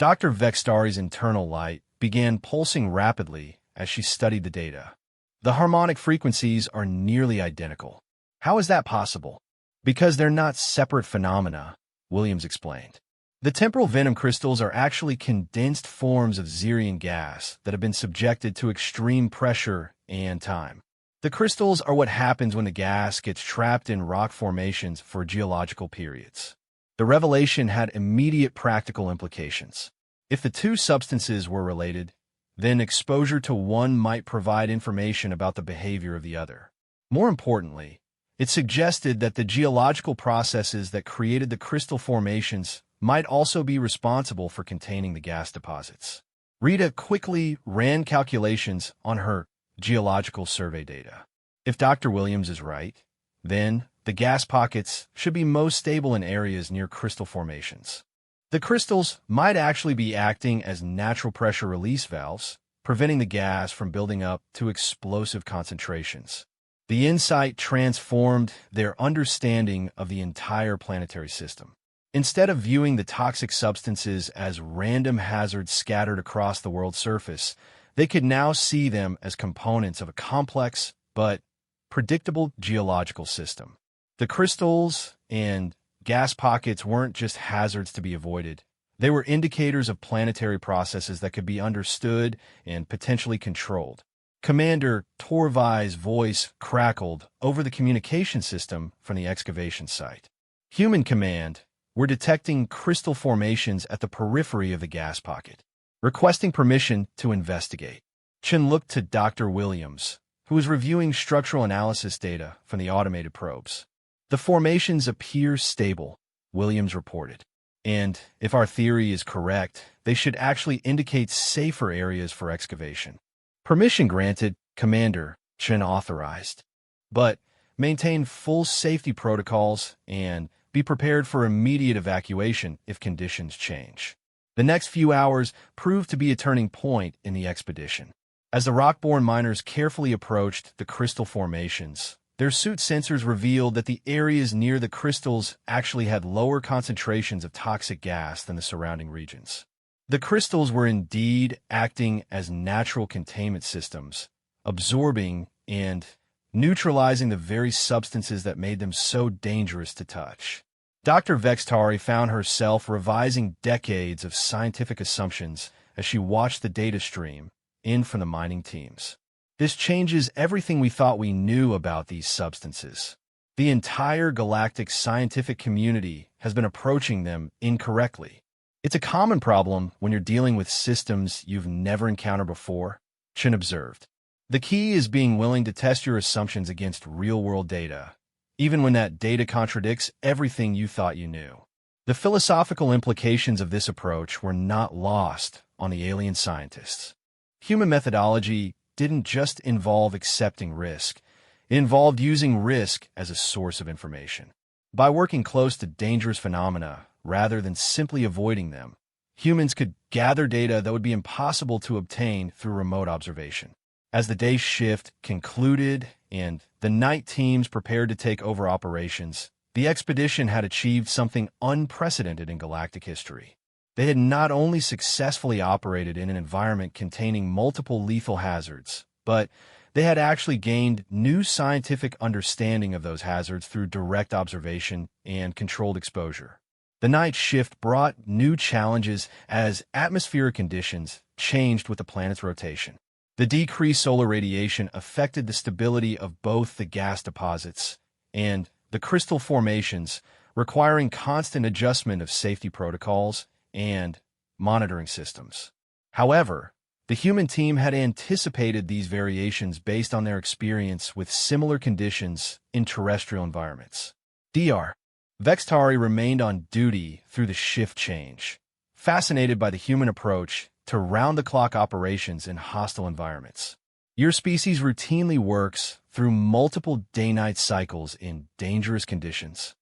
Dr. Vextari's internal light began pulsing rapidly as she studied the data. The harmonic frequencies are nearly identical. How is that possible? Because they're not separate phenomena, Williams explained. The temporal venom crystals are actually condensed forms of Xerian gas that have been subjected to extreme pressure and time. The crystals are what happens when the gas gets trapped in rock formations for geological periods. The revelation had immediate practical implications. If the two substances were related, then exposure to one might provide information about the behavior of the other. More importantly, it suggested that the geological processes that created the crystal formations might also be responsible for containing the gas deposits. Rita quickly ran calculations on her geological survey data. If Dr. Williams is right, then the gas pockets should be most stable in areas near crystal formations. The crystals might actually be acting as natural pressure release valves, preventing the gas from building up to explosive concentrations. The insight transformed their understanding of the entire planetary system. Instead of viewing the toxic substances as random hazards scattered across the world's surface, they could now see them as components of a complex but predictable geological system. The crystals and gas pockets weren't just hazards to be avoided. They were indicators of planetary processes that could be understood and potentially controlled. Commander Torvai's voice crackled over the communication system from the excavation site. Human Command, we're detecting crystal formations at the periphery of the gas pocket. Requesting permission to investigate. Chen looked to Dr. Williams, who was reviewing structural analysis data from the automated probes. The formations appear stable, Williams reported. And if our theory is correct, they should actually indicate safer areas for excavation. Permission granted, Commander, Chen authorized. But maintain full safety protocols and be prepared for immediate evacuation if conditions change. The next few hours proved to be a turning point in the expedition. As the rock-borne miners carefully approached the crystal formations, their suit sensors revealed that the areas near the crystals actually had lower concentrations of toxic gas than the surrounding regions. The crystals were indeed acting as natural containment systems, absorbing and neutralizing the very substances that made them so dangerous to touch. Dr. Vextari found herself revising decades of scientific assumptions as she watched the data stream in from the mining teams. This changes everything we thought we knew about these substances. The entire galactic scientific community has been approaching them incorrectly. It's a common problem when you're dealing with systems you've never encountered before, Chen observed. The key is being willing to test your assumptions against real-world data, even when that data contradicts everything you thought you knew. The philosophical implications of this approach were not lost on the alien scientists. Human methodology didn't just involve accepting risk. It involved using risk as a source of information. By working close to dangerous phenomena rather than simply avoiding them, humans could gather data that would be impossible to obtain through remote observation. As the day's shift concluded and the night teams prepared to take over operations, the expedition had achieved something unprecedented in galactic history. They had not only successfully operated in an environment containing multiple lethal hazards, but they had actually gained new scientific understanding of those hazards through direct observation and controlled exposure. The night shift brought new challenges as atmospheric conditions changed with the planet's rotation. The decreased solar radiation affected the stability of both the gas deposits and the crystal formations, requiring constant adjustment of safety protocols and monitoring systems. However, the human team had anticipated these variations based on their experience with similar conditions in terrestrial environments. Dr. Vextari remained on duty through the shift change, fascinated by the human approach to round-the-clock operations in hostile environments. Your species routinely works through multiple day-night cycles in dangerous conditions.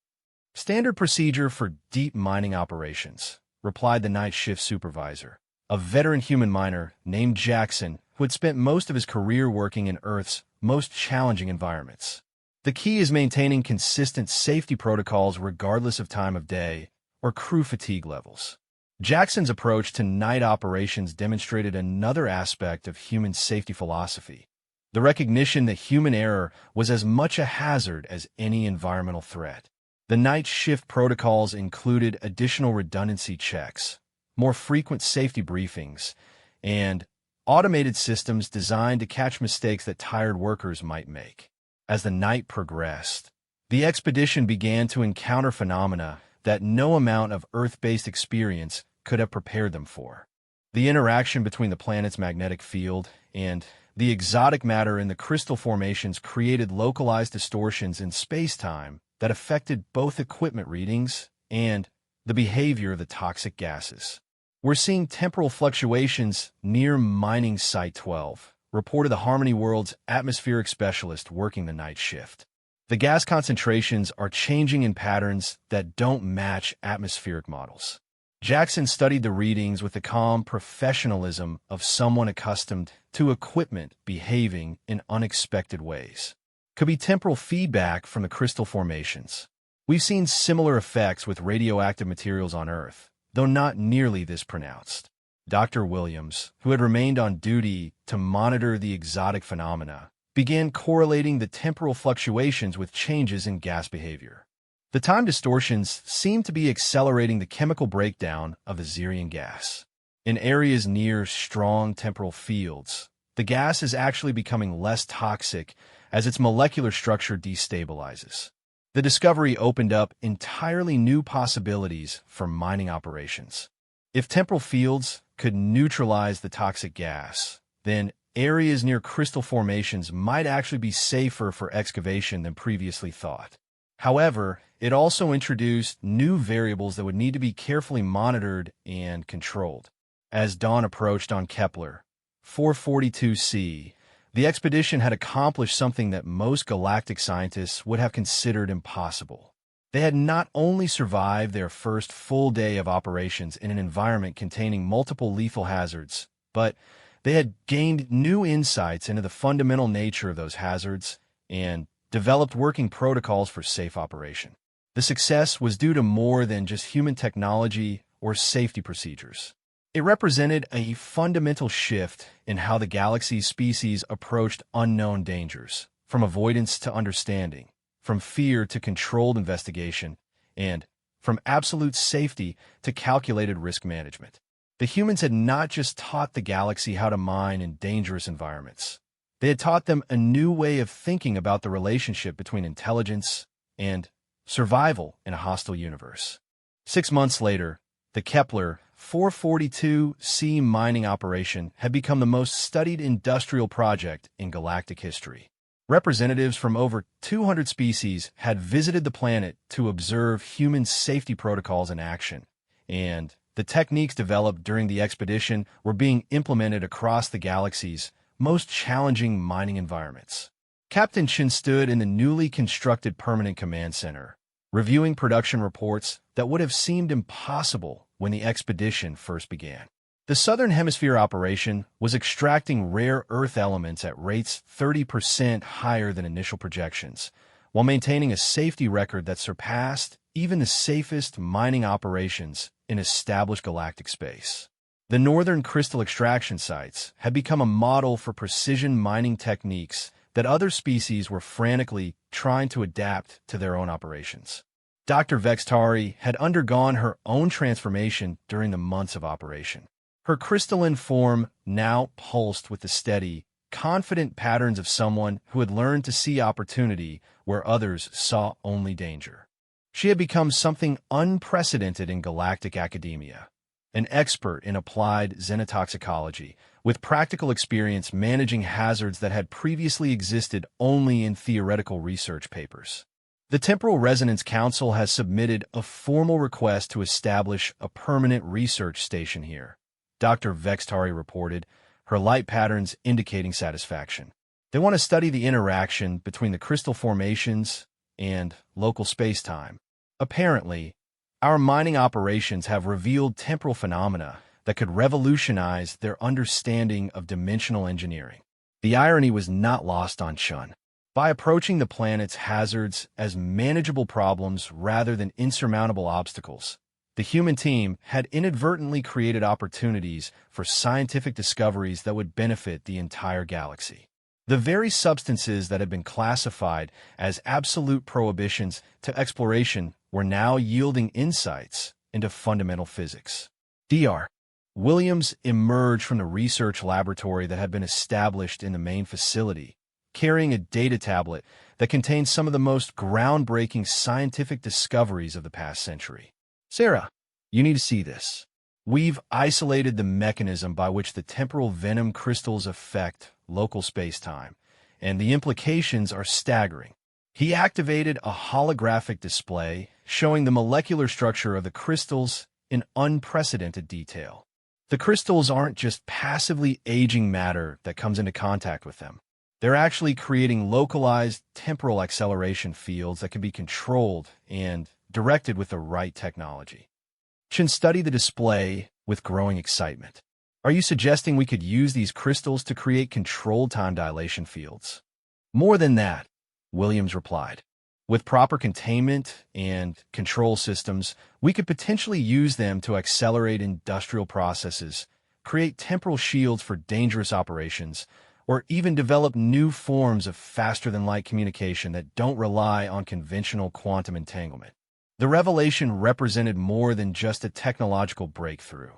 Standard procedure for deep mining operations, replied the night shift supervisor, a veteran human miner named Jackson who had spent most of his career working in Earth's most challenging environments. The key is maintaining consistent safety protocols regardless of time of day or crew fatigue levels. Jackson's approach to night operations demonstrated another aspect of human safety philosophy, the recognition that human error was as much a hazard as any environmental threat. The night shift protocols included additional redundancy checks, more frequent safety briefings, and automated systems designed to catch mistakes that tired workers might make. As the night progressed, the expedition began to encounter phenomena that no amount of Earth-based experience could have prepared them for. The interaction between the planet's magnetic field and the exotic matter in the crystal formations created localized distortions in space-time that affected both equipment readings and the behavior of the toxic gases. We're seeing temporal fluctuations near Mining Site 12, reported the Harmony World's atmospheric specialist working the night shift. The gas concentrations are changing in patterns that don't match atmospheric models. Jackson studied the readings with the calm professionalism of someone accustomed to equipment behaving in unexpected ways. Could be temporal feedback from the crystal formations. We've seen similar effects with radioactive materials on Earth, though not nearly this pronounced. Dr. Williams, who had remained on duty to monitor the exotic phenomena, began correlating the temporal fluctuations with changes in gas behavior. The time distortions seem to be accelerating the chemical breakdown of the Xerian gas. In areas near strong temporal fields, the gas is actually becoming less toxic as its molecular structure destabilizes. The discovery opened up entirely new possibilities for mining operations. If temporal fields could neutralize the toxic gas, then areas near crystal formations might actually be safer for excavation than previously thought. However, it also introduced new variables that would need to be carefully monitored and controlled. As dawn approached on Kepler 442c, the expedition had accomplished something that most galactic scientists would have considered impossible. They had not only survived their first full day of operations in an environment containing multiple lethal hazards, but they had gained new insights into the fundamental nature of those hazards and developed working protocols for safe operation. The success was due to more than just human technology or safety procedures. It represented a fundamental shift in how the galaxy's species approached unknown dangers, from avoidance to understanding, from fear to controlled investigation, and from absolute safety to calculated risk management. The humans had not just taught the galaxy how to mine in dangerous environments. They had taught them a new way of thinking about the relationship between intelligence and survival in a hostile universe. 6 months later, the Kepler 442c mining operation had become the most studied industrial project in galactic history. Representatives from over 200 species had visited the planet to observe human safety protocols in action, and the techniques developed during the expedition were being implemented across the galaxy's most challenging mining environments. Captain Chen stood in the newly constructed Permanent Command Center, reviewing production reports that would have seemed impossible when the expedition first began. The Southern Hemisphere operation was extracting rare Earth elements at rates 30% higher than initial projections, while maintaining a safety record that surpassed even the safest mining operations in established galactic space. The northern crystal extraction sites had become a model for precision mining techniques that other species were frantically trying to adapt to their own operations. Dr. Vextari had undergone her own transformation during the months of operation. Her crystalline form now pulsed with the steady, confident patterns of someone who had learned to see opportunity where others saw only danger. She had become something unprecedented in galactic academia, an expert in applied xenotoxicology, with practical experience managing hazards that had previously existed only in theoretical research papers. The Temporal Resonance Council has submitted a formal request to establish a permanent research station here, Dr. Vextari reported, her light patterns indicating satisfaction. They want to study the interaction between the crystal formations and local space-time. Apparently, our mining operations have revealed temporal phenomena that could revolutionize their understanding of dimensional engineering. The irony was not lost on Chun. By approaching the planet's hazards as manageable problems rather than insurmountable obstacles, the human team had inadvertently created opportunities for scientific discoveries that would benefit the entire galaxy. The very substances that had been classified as absolute prohibitions to exploration were now yielding insights into fundamental physics. Dr. Williams emerged from the research laboratory that had been established in the main facility, carrying a data tablet that contains some of the most groundbreaking scientific discoveries of the past century. Sarah, you need to see this. We've isolated the mechanism by which the temporal venom crystals affect local space-time, and the implications are staggering. He activated a holographic display showing the molecular structure of the crystals in unprecedented detail. The crystals aren't just passively aging matter that comes into contact with them. They're actually creating localized temporal acceleration fields that can be controlled and directed with the right technology. Chen studied the display with growing excitement. Are you suggesting we could use these crystals to create controlled time dilation fields? More than that, Williams replied. With proper containment and control systems, we could potentially use them to accelerate industrial processes, create temporal shields for dangerous operations, or even develop new forms of faster-than-light communication that don't rely on conventional quantum entanglement. The revelation represented more than just a technological breakthrough.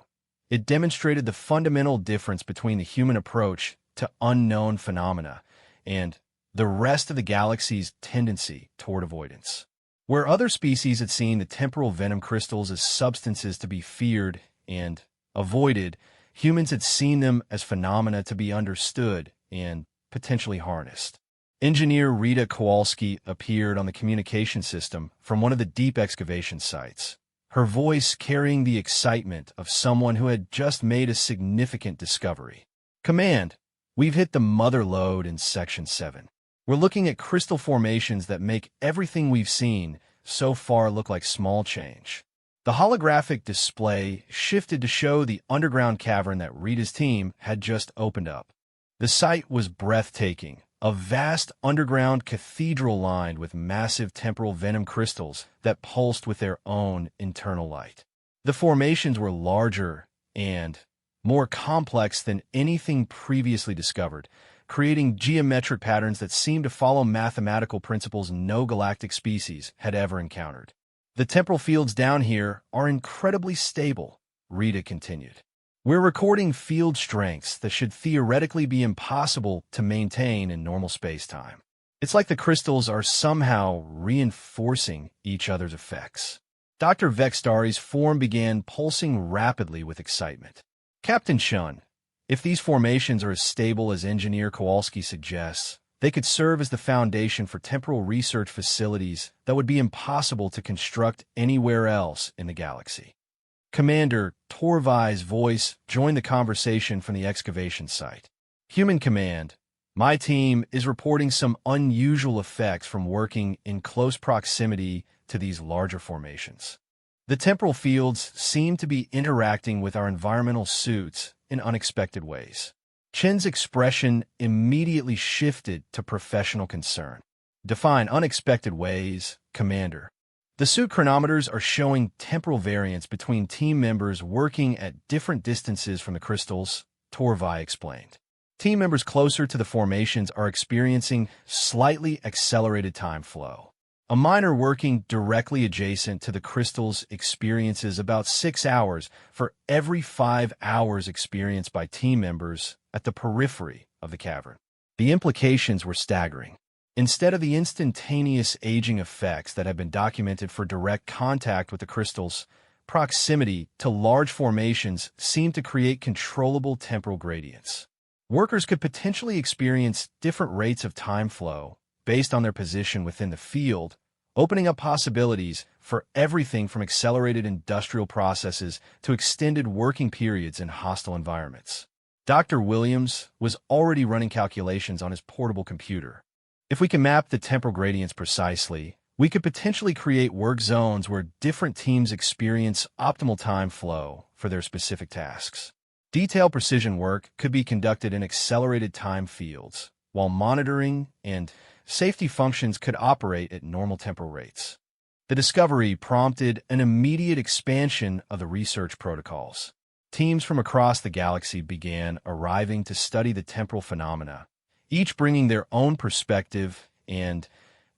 It demonstrated the fundamental difference between the human approach to unknown phenomena and the rest of the galaxy's tendency toward avoidance. Where other species had seen the temporal venom crystals as substances to be feared and avoided, humans had seen them as phenomena to be understood and potentially harnessed. Engineer Rita Kowalski appeared on the communication system from one of the deep excavation sites, her voice carrying the excitement of someone who had just made a significant discovery. "Command, we've hit the mother lode in Section 7. We're looking at crystal formations that make everything we've seen so far look like small change." The holographic display shifted to show the underground cavern that Rita's team had just opened up. The site was breathtaking, a vast underground cathedral lined with massive temporal venom crystals that pulsed with their own internal light. The formations were larger and more complex than anything previously discovered, creating geometric patterns that seemed to follow mathematical principles no galactic species had ever encountered. "The temporal fields down here are incredibly stable," Rita continued. "We're recording field strengths that should theoretically be impossible to maintain in normal space-time. It's like the crystals are somehow reinforcing each other's effects." Dr. Vextari's form began pulsing rapidly with excitement. "Captain Shun, if these formations are as stable as Engineer Kowalski suggests, they could serve as the foundation for temporal research facilities that would be impossible to construct anywhere else in the galaxy." Commander Torvai's voice joined the conversation from the excavation site. "Human Command, my team is reporting some unusual effects from working in close proximity to these larger formations. The temporal fields seem to be interacting with our environmental suits in unexpected ways." Chen's expression immediately shifted to professional concern. "Define unexpected ways, Commander." "The suit chronometers are showing temporal variance between team members working at different distances from the crystals," Torvai explained. "Team members closer to the formations are experiencing slightly accelerated time flow. A miner working directly adjacent to the crystals experiences about 6 hours for every 5 hours experienced by team members at the periphery of the cavern." The implications were staggering. Instead of the instantaneous aging effects that had been documented for direct contact with the crystals, proximity to large formations seemed to create controllable temporal gradients. Workers could potentially experience different rates of time flow based on their position within the field, opening up possibilities for everything from accelerated industrial processes to extended working periods in hostile environments. Dr. Williams was already running calculations on his portable computer. "If we can map the temporal gradients precisely, we could potentially create work zones where different teams experience optimal time flow for their specific tasks. Detailed precision work could be conducted in accelerated time fields, while monitoring and safety functions could operate at normal temporal rates." The discovery prompted an immediate expansion of the research protocols. Teams from across the galaxy began arriving to study the temporal phenomena, each bringing their own perspective and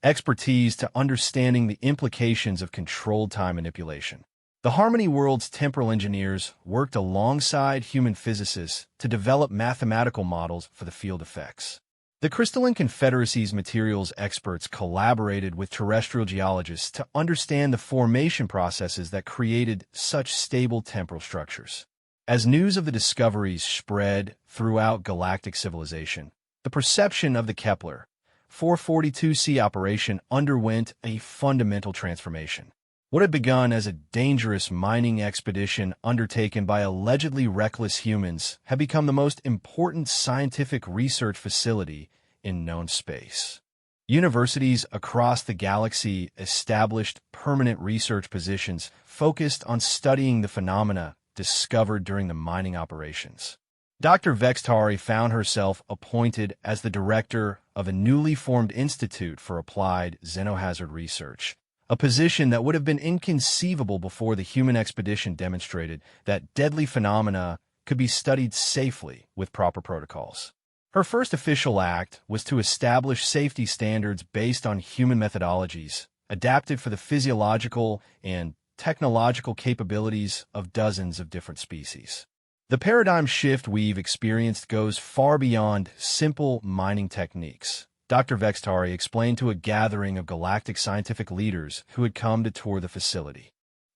expertise to understanding the implications of controlled time manipulation. The Harmony World's temporal engineers worked alongside human physicists to develop mathematical models for the field effects. The Crystalline Confederacy's materials experts collaborated with terrestrial geologists to understand the formation processes that created such stable temporal structures. As news of the discoveries spread throughout galactic civilization, the perception of the Kepler 442c operation underwent a fundamental transformation. What had begun as a dangerous mining expedition undertaken by allegedly reckless humans had become the most important scientific research facility in known space. Universities across the galaxy established permanent research positions focused on studying the phenomena discovered during the mining operations. Dr. Vextari found herself appointed as the director of a newly formed Institute for Applied Xenohazard Research, a position that would have been inconceivable before the human expedition demonstrated that deadly phenomena could be studied safely with proper protocols. Her first official act was to establish safety standards based on human methodologies, adapted for the physiological and technological capabilities of dozens of different species. The paradigm shift we've experienced goes far beyond simple mining techniques. Dr. Vextari explained to a gathering of galactic scientific leaders who had come to tour the facility.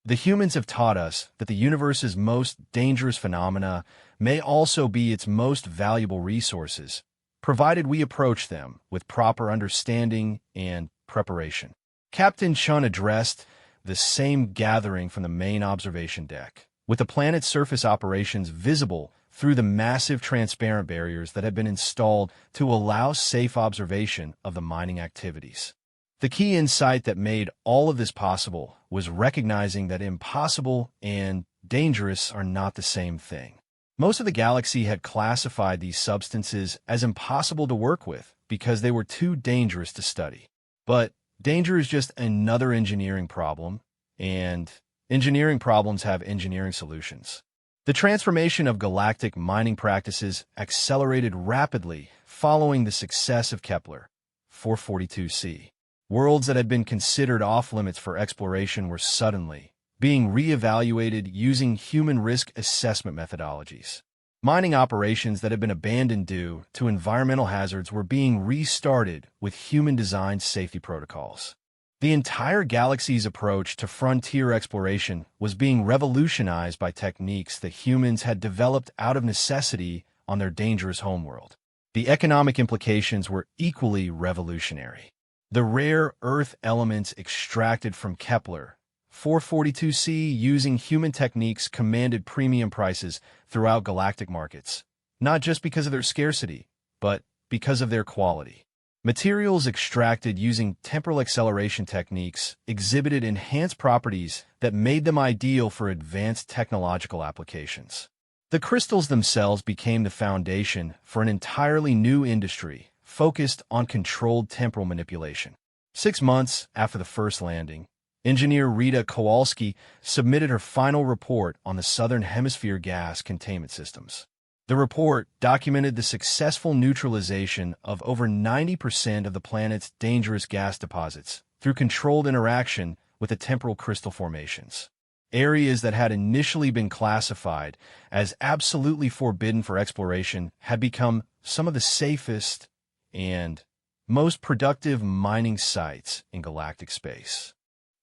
The humans have taught us that the universe's most dangerous phenomena may also be its most valuable resources, provided we approach them with proper understanding and preparation. Captain Chun addressed the same gathering from the main observation deck, with the planet's surface operations visible through the massive transparent barriers that had been installed to allow safe observation of the mining activities. The key insight that made all of this possible was recognizing that impossible and dangerous are not the same thing. Most of the galaxy had classified these substances as impossible to work with because they were too dangerous to study. But danger is just another engineering problem, and engineering problems have engineering solutions. The transformation of galactic mining practices accelerated rapidly following the success of Kepler 442c. Worlds that had been considered off-limits for exploration were suddenly being re-evaluated using human risk assessment methodologies. Mining operations that had been abandoned due to environmental hazards were being restarted with human-designed safety protocols. The entire galaxy's approach to frontier exploration was being revolutionized by techniques that humans had developed out of necessity on their dangerous homeworld. The economic implications were equally revolutionary. The rare Earth elements extracted from Kepler 442c using human techniques commanded premium prices throughout galactic markets, not just because of their scarcity, but because of their quality. Materials extracted using temporal acceleration techniques exhibited enhanced properties that made them ideal for advanced technological applications. The crystals themselves became the foundation for an entirely new industry focused on controlled temporal manipulation. 6 months after the first landing, engineer Rita Kowalski submitted her final report on the Southern Hemisphere gas containment systems. The report documented the successful neutralization of over 90% of the planet's dangerous gas deposits through controlled interaction with the temporal crystal formations. Areas that had initially been classified as absolutely forbidden for exploration had become some of the safest and most productive mining sites in galactic space.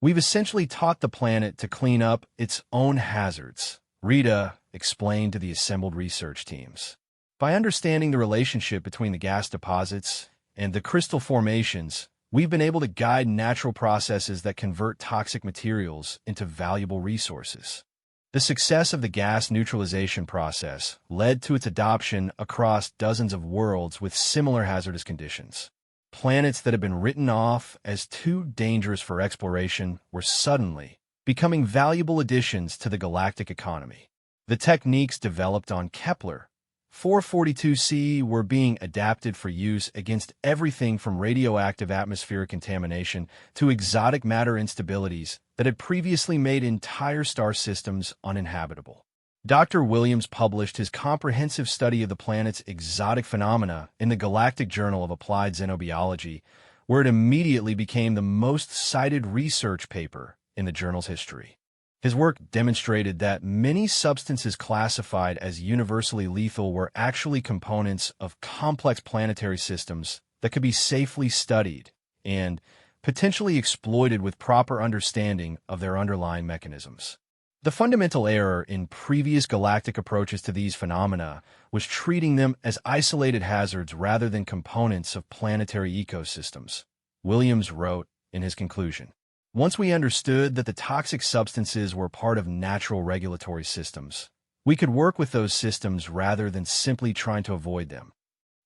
We've essentially taught the planet to clean up its own hazards, Rita explained to the assembled research teams. By understanding the relationship between the gas deposits and the crystal formations, we've been able to guide natural processes that convert toxic materials into valuable resources. The success of the gas neutralization process led to its adoption across dozens of worlds with similar hazardous conditions. Planets that had been written off as too dangerous for exploration were suddenly becoming valuable additions to the galactic economy. The techniques developed on Kepler 442c were being adapted for use against everything from radioactive atmospheric contamination to exotic matter instabilities that had previously made entire star systems uninhabitable. Dr. Williams published his comprehensive study of the planet's exotic phenomena in the Galactic Journal of Applied Xenobiology, where it immediately became the most cited research paper in the journal's history. His work demonstrated that many substances classified as universally lethal were actually components of complex planetary systems that could be safely studied and potentially exploited with proper understanding of their underlying mechanisms. The fundamental error in previous galactic approaches to these phenomena was treating them as isolated hazards rather than components of planetary ecosystems, Williams wrote in his conclusion. Once we understood that the toxic substances were part of natural regulatory systems, we could work with those systems rather than simply trying to avoid them.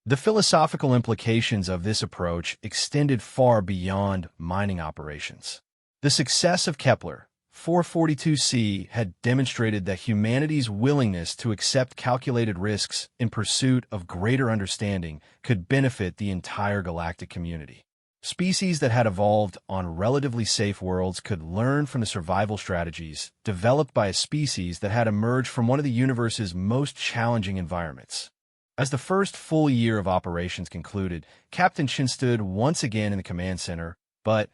The philosophical implications of this approach extended far beyond mining operations. The success of Kepler 442c had demonstrated that humanity's willingness to accept calculated risks in pursuit of greater understanding could benefit the entire galactic community. Species that had evolved on relatively safe worlds could learn from the survival strategies developed by a species that had emerged from one of the universe's most challenging environments. As the first full year of operations concluded, Captain Chin stood once again in the command center, but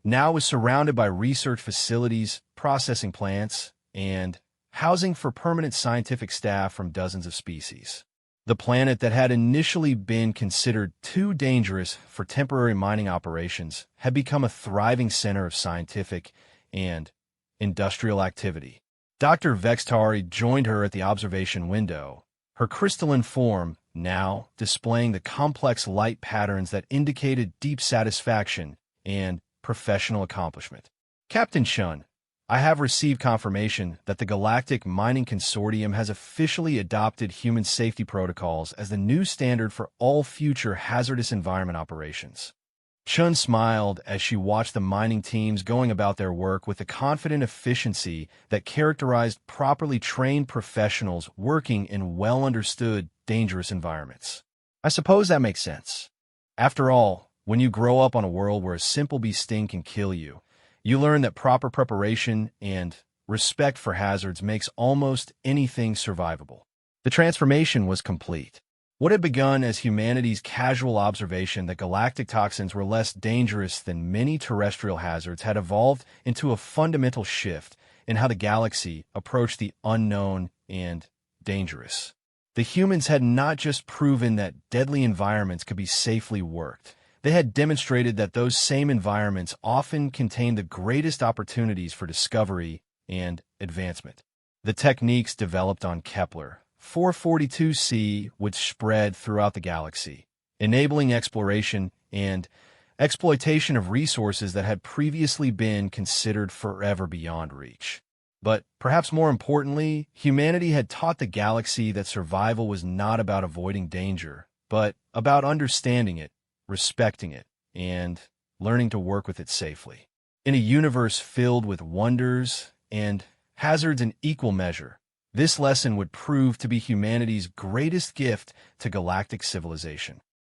now was surrounded by research facilities, processing plants, and housing for permanent scientific staff from dozens of species. The planet that had initially been considered too dangerous for temporary mining operations had become a thriving center of scientific and industrial activity. Dr. Vextari joined her at the observation window, her crystalline form now displaying the complex light patterns that indicated deep satisfaction and professional accomplishment. Captain Chun, I have received confirmation that the Galactic Mining Consortium has officially adopted human safety protocols as the new standard for all future hazardous environment operations. Chun smiled as she watched the mining teams going about their work with the confident efficiency that characterized properly trained professionals working in well-understood, dangerous environments. I suppose that makes sense. After all, when you grow up on a world where a simple bee sting can kill you, you learn that proper preparation and respect for hazards makes almost anything survivable. The transformation was complete. What had begun as humanity's casual observation that galactic toxins were less dangerous than many terrestrial hazards had evolved into a fundamental shift in how the galaxy approached the unknown and dangerous. The humans had not just proven that deadly environments could be safely worked. They had demonstrated that those same environments often contained the greatest opportunities for discovery and advancement. The techniques developed on Kepler 442c would spread throughout the galaxy, enabling exploration and exploitation of resources that had previously been considered forever beyond reach. But perhaps more importantly, humanity had taught the galaxy that survival was not about avoiding danger, but about understanding it, respecting it, and learning to work with it safely. In a universe filled with wonders and hazards in equal measure, this lesson would prove to be humanity's greatest gift to galactic civilization.